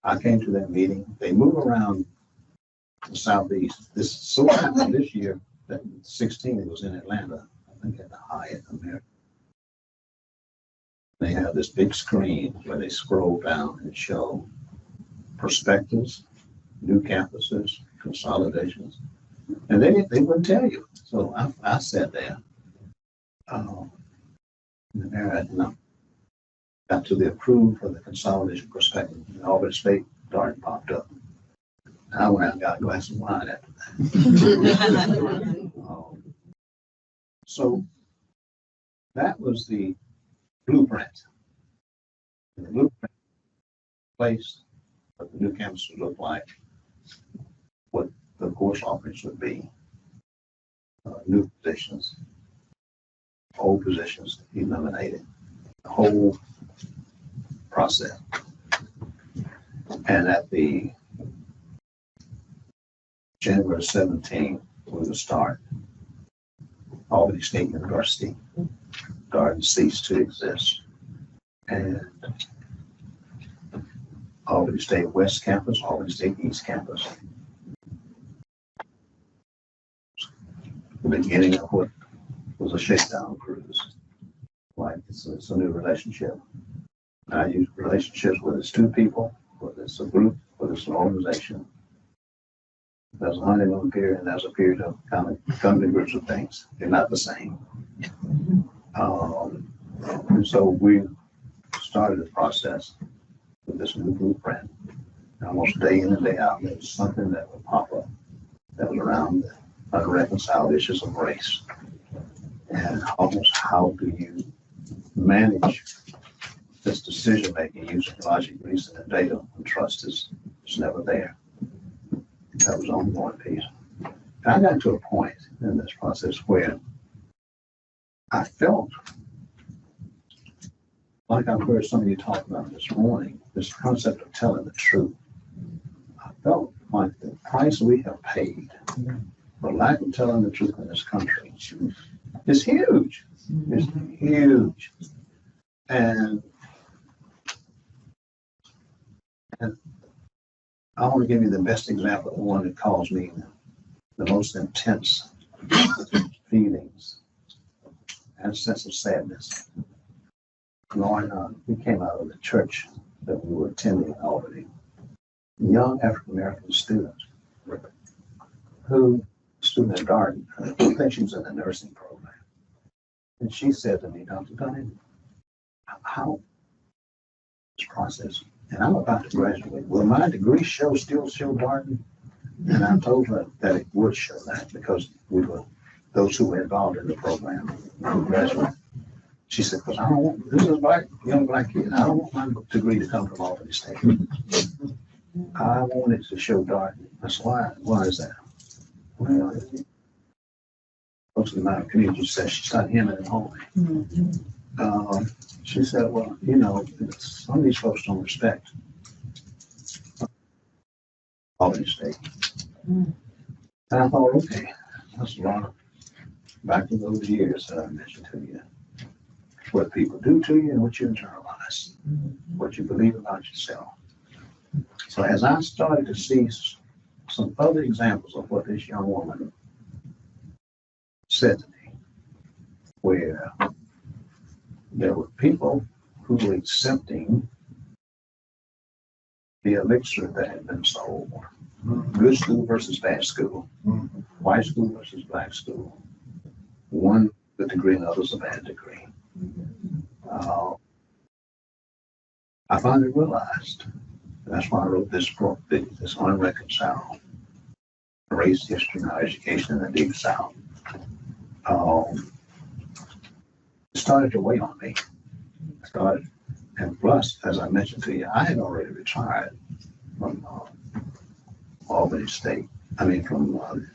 I came to that meeting. They move around the Southeast. This so happened this year that 16 it was in Atlanta, I think at the Hyatt America. They have this big screen where they scroll down and show perspectives, new campuses, consolidations, and they wouldn't tell you. So I sat there, and got to the approved for the consolidation perspective, and Albany State Darden popped up. I went out and got a glass of wine after that. So that was the blueprint. And the blueprint placed what the new campus would look like, what the course offerings would be, new positions, old positions eliminated, the whole process. And at the January 17th, we would start Albany State University. Darden ceased to exist. And Albany State West Campus, Albany State East Campus. The beginning of what was a shakedown cruise. Like it's a new relationship. I use relationships whether it's two people, whether it's a group, whether it's an organization. There's a honeymoon period and there's a period of kind of coming groups of things. They're not the same. And so we started the process with this new blueprint. Almost day in and day out, there was something that would pop up that was around the unreconciled issues of race. And almost how do you manage this decision making using logic, reason, and data, and trust is never there. That was an ongoing piece. And I got to a point in this process where I felt like I've heard some of you talk about this morning, this concept of telling the truth. I felt like the price we have paid for lack of telling the truth in this country is huge. It's huge. And I want to give you the best example of the one that caused me the most intense feelings and a sense of sadness. Growing up, we came out of the church that we were attending in Albany. Young African-American students student at Darden, I think she was in the nursing program. And she said to me, Dr. Dunning, how this process, and I'm about to graduate, will my degree still show Darden? And I told her that it would show that because we were those who were involved in the program who graduated. She said, because I don't want, this is a young black kid, I don't want my degree to come from Albany State. I want it to show Darden. I said, why is that? Well, most of my community said she started hemming and hawing. She said, well, some of these folks don't respect Albany State. And I thought, okay, that's a lot back to those years that I mentioned to you. What people do to you and what you internalize, what you believe about yourself. So as I started to see some other examples of what this young woman said to me, where there were people who were accepting the elixir that had been sold. Good school versus bad school. White school versus black school. One good degree and others a bad degree. I finally realized, and that's why I wrote this book, this Unreconciled, Race, History, and Education in the Deep South. It started to weigh on me. And plus, as I mentioned to you, I had already retired from Albany State. From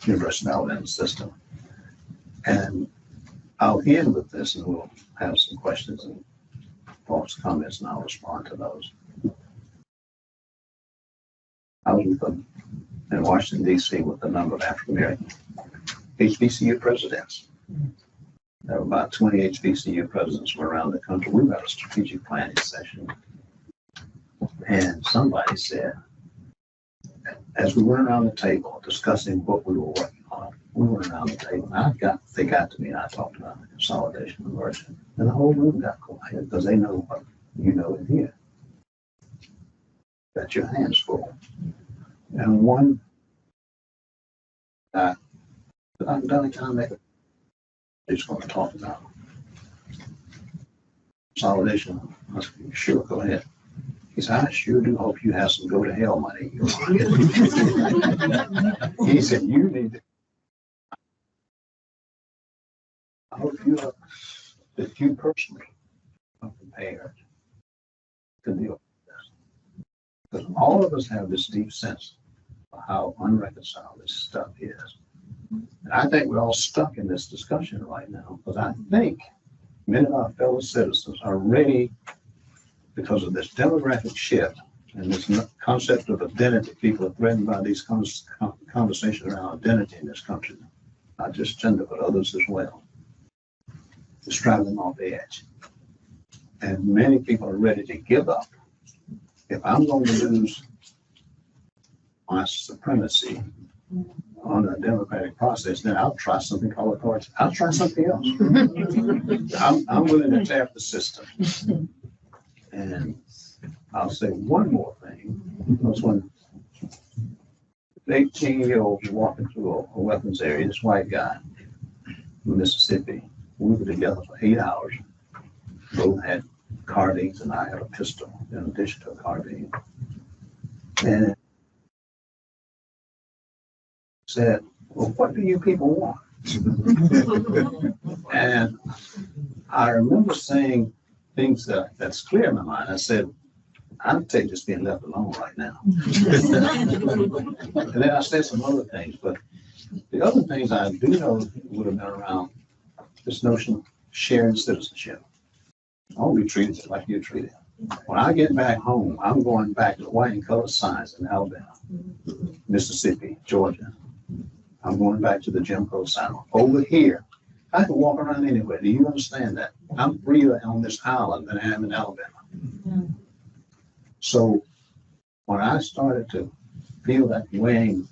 University of Alabama system. And I'll end with this, and we'll have some questions and thoughts, comments, and I'll respond to those. I was in Washington, D.C. with a number of African-American HBCU presidents. There were about 20 HBCU presidents from around the country. We got a strategic planning session. And somebody said, as we went around the table discussing what we were working on, we went around the table, and they got to me, and I talked about the consolidation and merger. And the whole room got quiet because they know what you know in here. Got your hands full. And one guy that I'm done kind of make it. He's going to talk about consolidation. I said, sure, go ahead. He said, I sure do hope you have some go to hell money in your pocket. He said, you need to. I hope that you personally are prepared to deal with this. Because all of us have this deep sense of how unreconciled this stuff is. And I think we're all stuck in this discussion right now, because I think many of our fellow citizens are ready, because of this demographic shift and this concept of identity. People are threatened by these conversations around identity in this country, not just gender, but others as well. It's driving them off the edge. And many people are ready to give up. If I'm going to lose my supremacy on a democratic process, then I'll try something called authority. I'll try something else. I'm willing to tear up the system. And I'll say one more thing. Because when 18-year-olds walking through a weapons area, this white guy from Mississippi, we were together for 8 hours. Both had carbines, and I had a pistol in addition to a carbine. And said, well, what do you people want? And I remember saying things that's clear in my mind. I said, I'll take just being left alone right now. And then I said some other things, but the other things I do know would have been around this notion of sharing citizenship. I want to be treated like you're treated. When I get back home, I'm going back to white and colored signs in Alabama, Mississippi, Georgia. I'm going back to the Jim Crow South. Over here, I can walk around anywhere. Do you understand that? I'm freer on this island than I am in Alabama. So when I started to feel that weighing,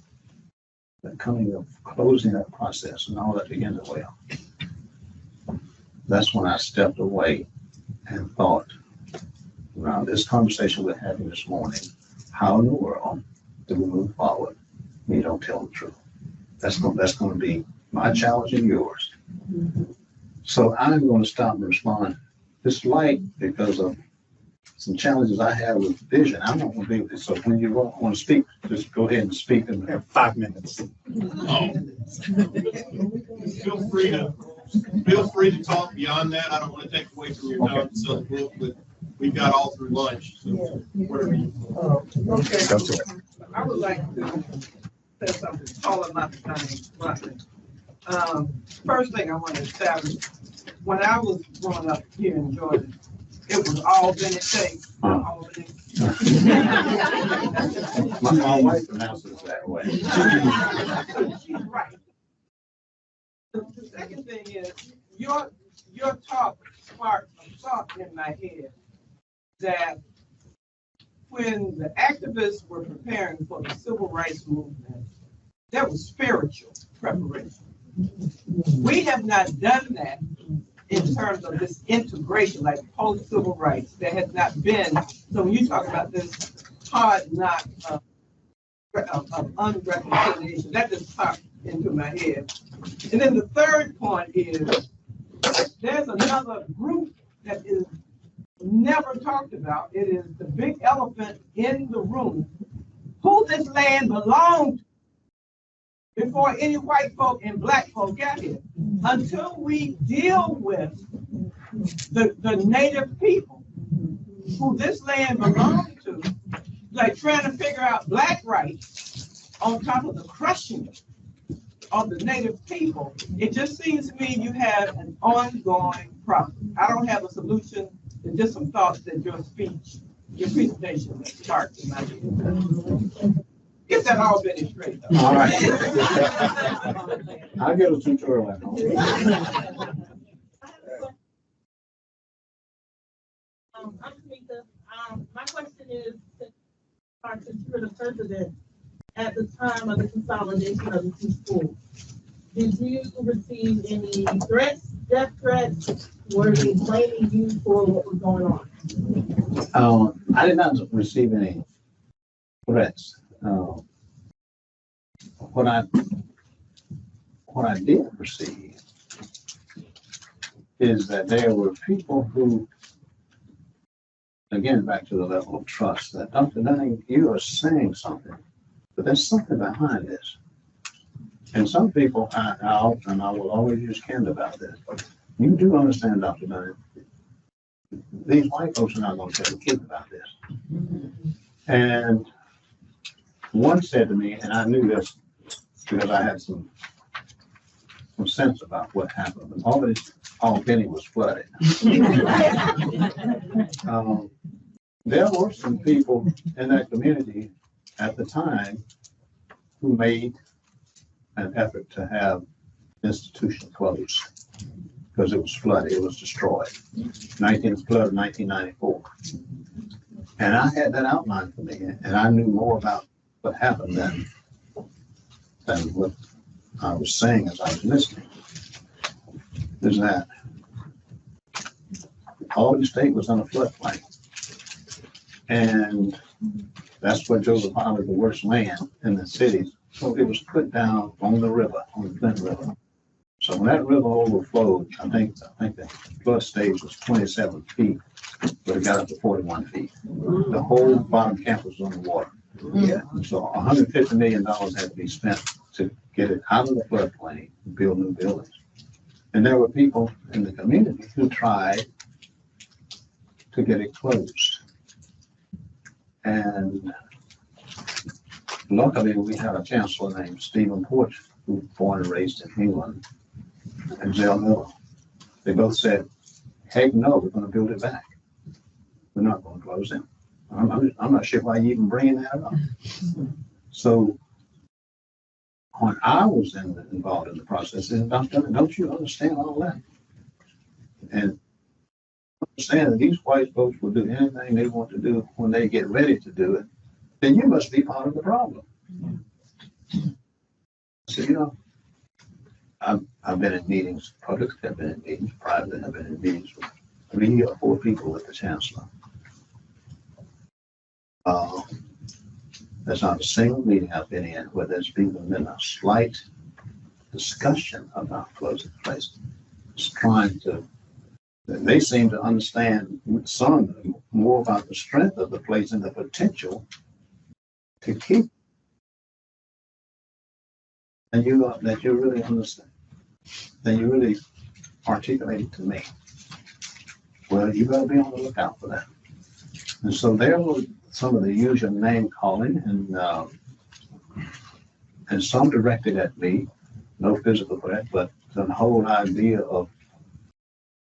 the coming of closing that process and all that began to weigh on, that's when I stepped away and thought, around this conversation we're having this morning, how in the world do we move forward when you don't tell the truth? That's going to be my challenge and yours. So I'm going to stop and respond this light because of some challenges I have with vision. I'm not going to be with it. So when you want to speak, just go ahead and speak in 5 minutes. Feel free to talk beyond that. I don't want to take away from your time to sell the book, but we've got all through lunch. So whatever you Okay. Go to it. I would like to say something taller about the thing. First thing I want to establish, when I was growing up here in Georgia, it was Albany State, Albany. My wife pronounces it that way. Right. The second thing is, your talk sparked a thought in my head that when the activists were preparing for the civil rights movement, there was spiritual preparation. We have not done that in terms of this integration, like post-civil rights. There has not been, so when you talk about this hard knock of unreconciliation, that just popped into my head. And then the third point is, there's another group that is never talked about. It is the big elephant in the room. Who this land belonged to before any white folk and black folk got here. Until we deal with the native people who this land belonged to, like trying to figure out black rights on top of the crushing of the native people, it just seems to me you have an ongoing problem. I don't have a solution, it's just some thoughts that your speech, your presentation sparked in my head. Get that all finished straight though. All right. I'll get a tutorial. I'm Tamika. My question is, since you were the president at the time of the consolidation of the two schools, did you receive any threats, death threats? Were they blaming you for what was going on? I did not receive any threats. What I did receive is that there were people who, again, back to the level of trust, that Dr. Dunning, you are saying something, but there's something behind this. And some people, I will always use candor about this. You do understand, Dr. Dunning, these white folks are not going to tell the truth about this. And one said to me, and I knew this because I had some sense about what happened. Albany was flooded. There were some people in that community at the time who made an effort to have institution closed because it was flooded, it was destroyed. Flood of 1994. And I had that outlined for me, and I knew more about what happened than what I was saying as I was listening. Is that Albany State was on a floodplain. And that's what Joseph Holly, the worst land in the cities. So it was put down on the river, on the Flint River. So when that river overflowed, I think the flood stage was 27 feet, but it got up to 41 feet. The whole bottom campus was on the water. Yeah. So $150 million had to be spent to get it out of the floodplain and build new buildings. And there were people in the community who tried to get it closed. And luckily, we had a chancellor named Stephen Porch, who was born and raised in England, and Zell Miller. They both said, heck no, we're going to build it back. We're not going to close it. I'm not sure why you even bringing that up. So when I was involved in the process, and don't you understand all that? And understand that these white folks will do anything they want to do when they get ready to do it, then you must be part of the problem. So, I've been in meetings, public, I've been in meetings, private, I've been in meetings with 3 or 4 people with the Chancellor. There's not a single meeting I've been in where there's even been a slight discussion about closing the place. It's trying to, they seem to understand some more about the strength of the place and the potential to keep. And that you really understand, that you really articulate it to me. Well, you got to be on the lookout for that. And so there were some of the usual name calling, and some directed at me, no physical threat, but the whole idea of,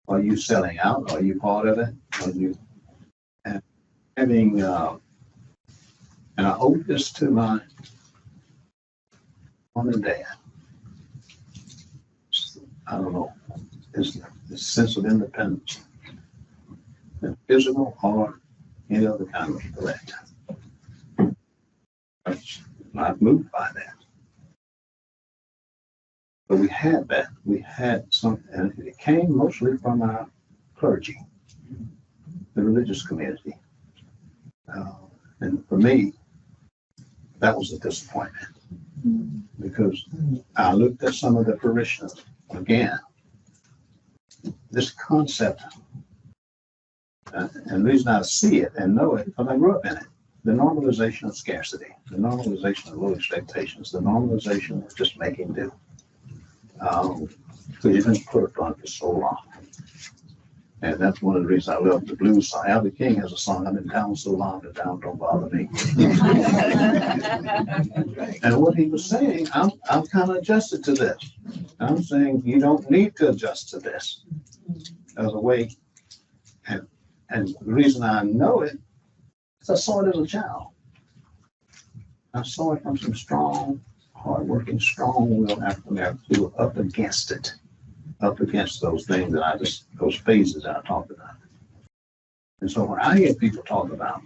are you selling out? Are you part of it? Are you, and having, and I owe this to my mom and dad. I don't know, is the sense of independence, physical or any other kind of threat. I'm not moved by that. But we had that. We had some, and it came mostly from our clergy, the religious community. And for me, that was a disappointment because I looked at some of the parishioners again. This concept, and the reason I see it and know it, because I grew up in it, the normalization of scarcity, the normalization of low expectations, the normalization of just making do. Because you've been put upon for so long. And that's one of the reasons I love the blues song. Albany King has a song, I've been down so long, the down don't bother me. And what he was saying, I'm kind of adjusted to this. I'm saying you don't need to adjust to this as a way. And the reason I know it is I saw it as a child. I saw it from some strong, hardworking, strong-willed African Americans who were up against it. Up against those things that those phases that I talked about. And so when I hear people talk about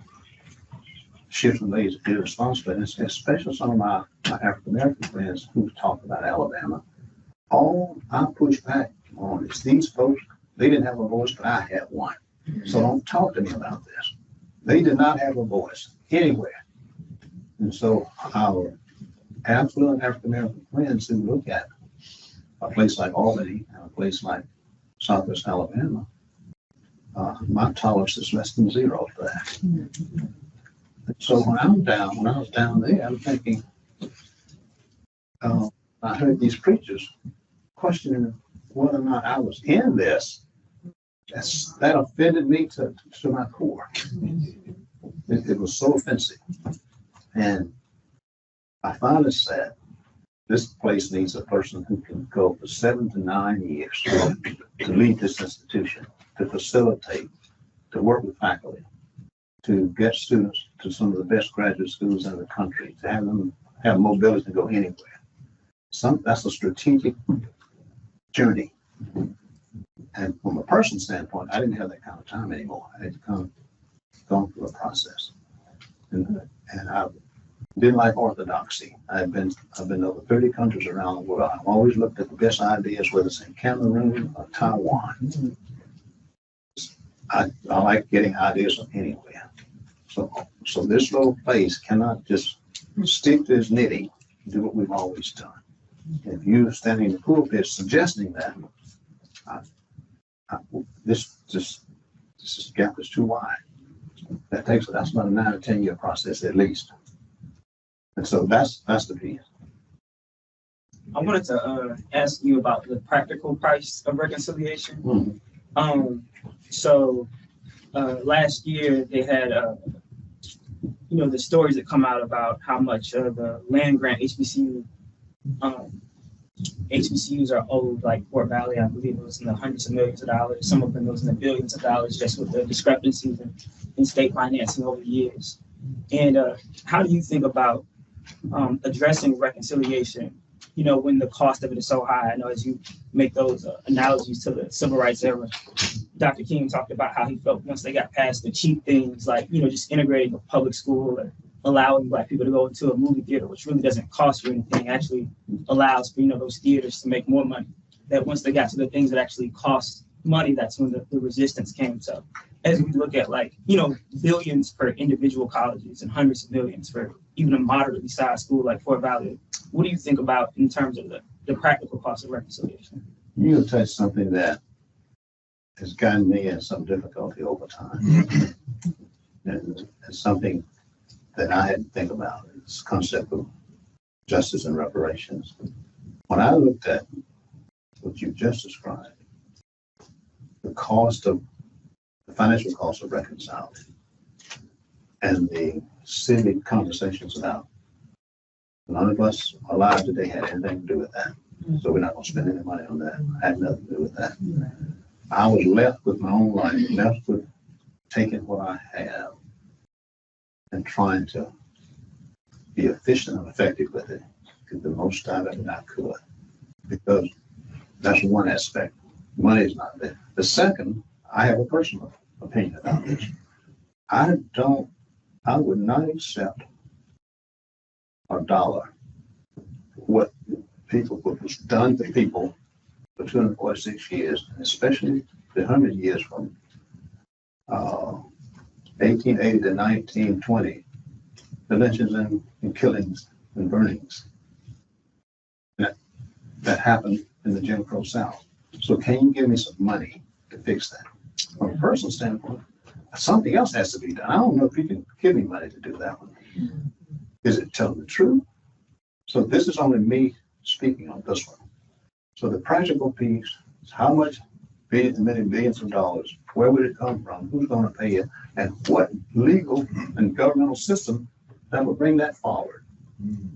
shifting ways of irresponsibility, especially some of my African American friends who talk about Alabama, all I push back on is these folks, they didn't have a voice, but I had one. So don't talk to me about this. They did not have a voice anywhere. And so our affluent African American friends who look at a place like Albany and a place like southwest Alabama, my tolerance is less than zero for that. And so when I was down there, I'm thinking, I heard these preachers questioning whether or not I was in this. That offended me to my core. It was so offensive. And I finally said, this place needs a person who can go for 7 to 9 years to lead this institution, to facilitate, to work with faculty, to get students to some of the best graduate schools in the country, to have them have mobility to go anywhere. That's a strategic journey. And from a person standpoint, I didn't have that kind of time anymore. I had to gone through a process. And I didn't like orthodoxy. I've been over 30 countries around the world. I've always looked at the best ideas, whether it's in Cameroon or Taiwan. I like getting ideas from anywhere. So this little place cannot just stick to its knitting, do what we've always done. If you're standing in the pulpit suggesting that, this gap is too wide. That's about a 9 or 10 year process at least. And so that's the piece. I wanted to ask you about the practical price of reconciliation. So last year they had, the stories that come out about how much the land grant HBCUs are owed, like Fort Valley, I believe it was in the hundreds of millions of dollars. Some of them was in the billions of dollars, just with the discrepancies in state financing over the years. And how do you think about addressing reconciliation, when the cost of it is so high? I know as you make those analogies to the civil rights era, Dr. King talked about how he felt once they got past the cheap things, like, just integrating a public school or allowing Black people to go into a movie theater, which really doesn't cost you anything, actually allows for, those theaters to make more money. That once they got to the things that actually cost money, that's when the resistance came. So as we look at billions for individual colleges and hundreds of millions for even a moderately sized school like Fort Valley, what do you think about in terms of the practical cost of reconciliation? You touched something that has gotten me in some difficulty over time. And it's something that I had to think about, this concept of justice and reparations. When I looked at what you just described, the financial cost of reconciling and the civic conversations about none of us alive today had anything to do with that. So we're not going to spend any money on that. I had nothing to do with that. I was left with my own life, left with taking what I have and trying to be efficient and effective with it, get the most out of it I could, because that's one aspect. Money is not there. The second, I have a personal opinion about this. I would not accept a dollar, what people, what was done to people for 246 years, especially the 100 years from 1880 to 1920, the lynchings and killings and burnings that happened in the Jim Crow South. So can you give me some money to fix that? From a personal standpoint, something else has to be done. I don't know if you can give me money to do that one. Is it telling the truth? So this is only me speaking on this one. So the practical piece is how much many billions of dollars, where would it come from? Who's going to pay it? And what legal and governmental system that would bring that forward?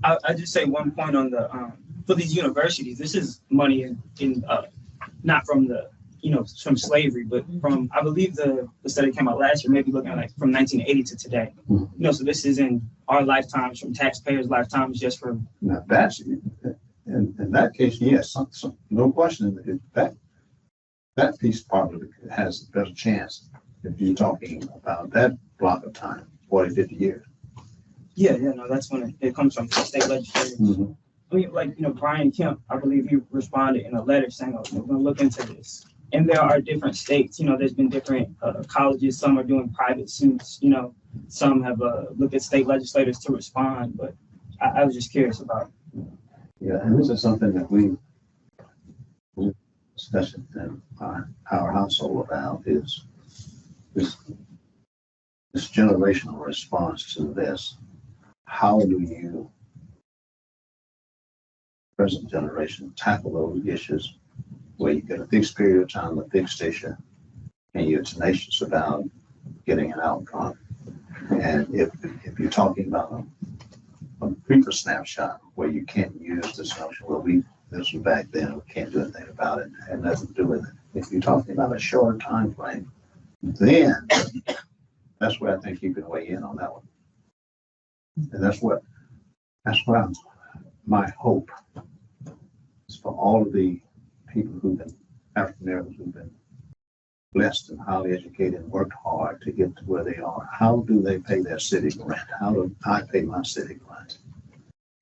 I just say one point on the for these universities. This is money in not from the from slavery, but from, I believe the study came out last year, maybe looking at like from 1980 to today. So this is in our lifetimes, from taxpayers' lifetimes, just for. Now that's in that case, yes, no question. That piece probably has a better chance if you're talking about that block of time, 40, 50 years. Yeah, no, that's when it comes from state legislators. I mean, like, Brian Kemp, I believe he responded in a letter saying, oh, we're going to look into this. And there are different states, there's been different colleges. Some are doing private suits, some have looked at state legislators to respond. But I was just curious about it. Yeah, and this is something that we discussed in our household about is this generational response to this. How do you, present generation, tackle those issues where you get a fixed period of time, a fixed issue, and you're tenacious about getting an outcome? And if you're talking about a briefer snapshot where you can't use this notion, well, this was back then, we can't do anything about it, it had nothing to do with it. If you're talking about a shorter time frame, then that's where I think you can weigh in on that one. And that's what my hope is for all of the people who've been African Americans who've been blessed and highly educated and worked hard to get to where they are. How do they pay their civic rent? How do I pay my civic rent?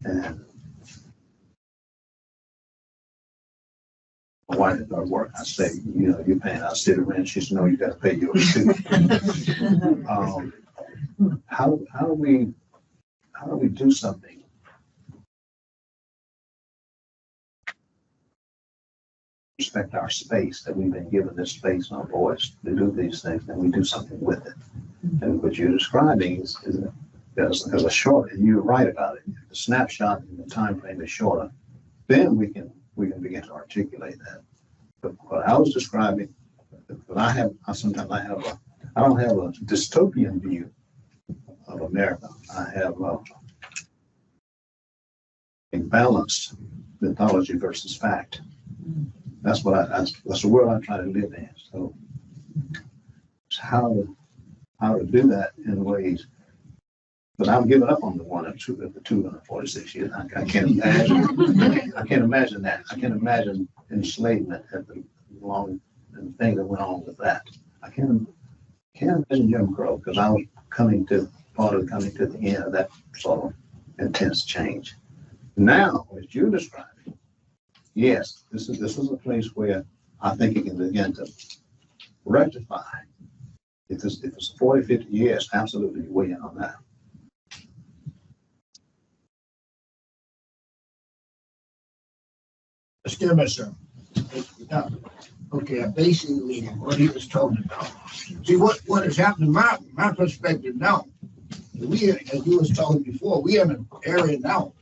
And my wife at work, I say, you're paying our city rent. She said, no, you got to pay yours too. How do we do something respect our space, that we've been given this space and our voice to do these things, and we do something with it? And what you're describing is a short, and you're right about it. If the snapshot and the time frame is shorter, then we can begin to articulate that. But what I was describing, I don't have a dystopian view of America. I have a balanced mythology versus fact. That's the world I try to live in. So how to do that in ways. But I'm giving up on the 246 years. I can't imagine. I can't imagine that. I can't imagine enslavement and the thing that went on with that. I can't imagine Jim Crow, because I was coming to the end of that sort of intense change. Now, as you're describing, yes, this is a place where I think it can begin to rectify. If it's 40, 50 years, absolutely weigh in on that. Excuse me, sir. Okay, basically what he was talking about. See, what has happened, my perspective now, we, as you was talking before, we are in an area now,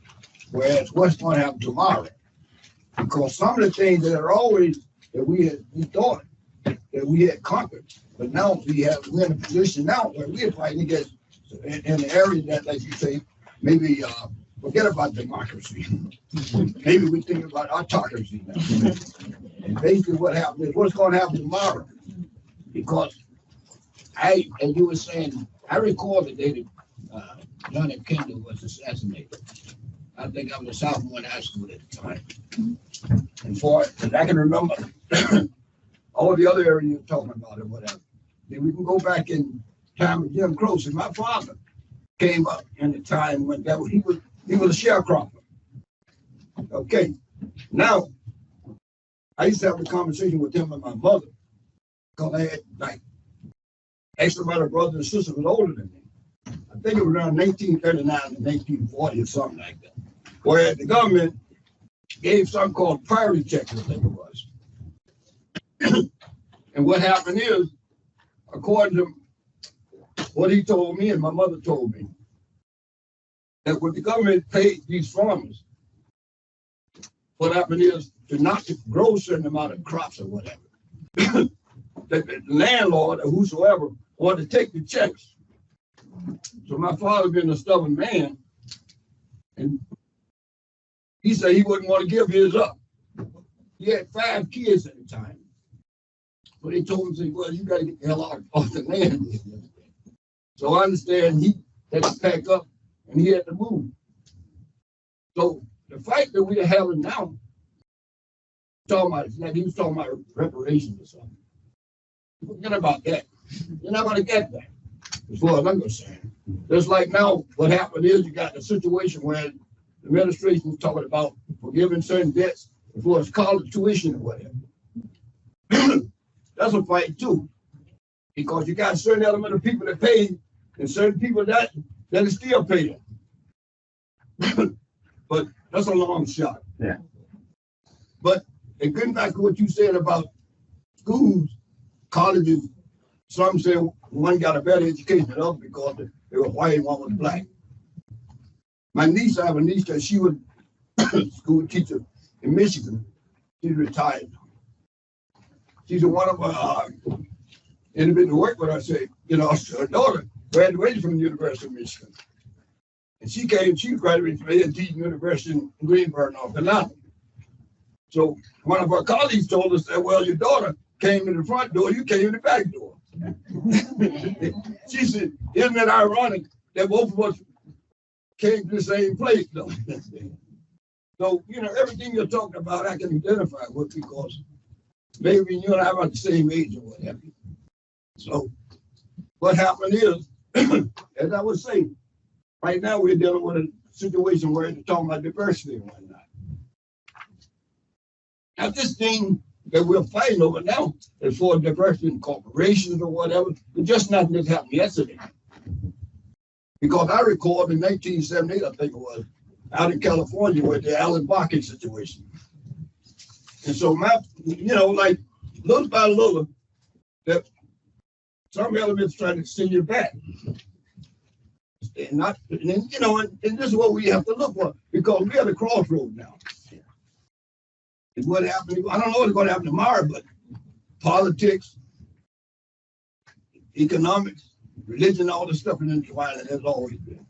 whereas what's going to happen tomorrow? Because some of the things that are always, that we thought that we had conquered, but now we're in a position now where we're fighting against, in an area that, like you say, maybe forget about democracy. Maybe we think about autocracy now. And basically what happened is what's going to happen tomorrow. Because as you were saying, I recall the day that John F. Kennedy was assassinated. I think I was a sophomore in high school at the time. And I can remember all the other areas you're talking about or whatever. Then we can go back in time of Jim Crow. And my father came up in the time when he was a sharecropper. Okay, Now, I used to have a conversation with him and my mother, because I had like extra amount of brothers and sisters was older than me. I think it was around 1939 and 1940 or something like that. Where the government gave something called priority checks, I think it was. And what happened is, according to what he told me and my mother told me, that when the government paid these farmers, what happened is to not to grow a certain amount of crops or whatever, that the landlord or whosoever wanted to take the checks. So my father being a stubborn man, and he said he wouldn't want to give his up. He had 5 kids at the time. So they told him, say, well, you got to get the hell out off the land. So I understand he had to pack up and he had to move. So the fight that we are having now, talking about, like he was talking about reparations or something. Forget about that. You're not going to get that, as far as I'm concerned. Just like now, what happened is you got a situation where the administration is talking about forgiving certain debts as far as college tuition or whatever. That's a fight too, because you got a certain element of people that pay and certain people that are still paying. But that's a long shot. Yeah. But and getting back to what you said about schools, colleges, some say one got a better education than others because they were white and one was black. My niece, I have a niece that she was a school teacher in Michigan. She's retired. She's one of our individuals work with her. Say, her daughter graduated from the University of Michigan. And she graduated from A&T University in Greensboro, North Carolina. So one of our colleagues told us that, well, your daughter came in the front door, you came in the back door. She said, isn't it ironic that both of us came to the same place, though? So, everything you're talking about, I can identify with because maybe you and I are the same age or whatever. So what happened is, as I was saying, right now we're dealing with a situation where they're talking about diversity and whatnot. Now this thing that we're fighting over now is for diversity in corporations or whatever, but just nothing that happened yesterday. Because I recall in 1978, I think it was, out in California with the Alan Barkin situation. And so like little by little, that some elements trying to send you back. And this is what we have to look for because we're at a crossroads now. And what happened, I don't know what's going to happen tomorrow, but politics, economics, religion, all this stuff in the Twilight has always been.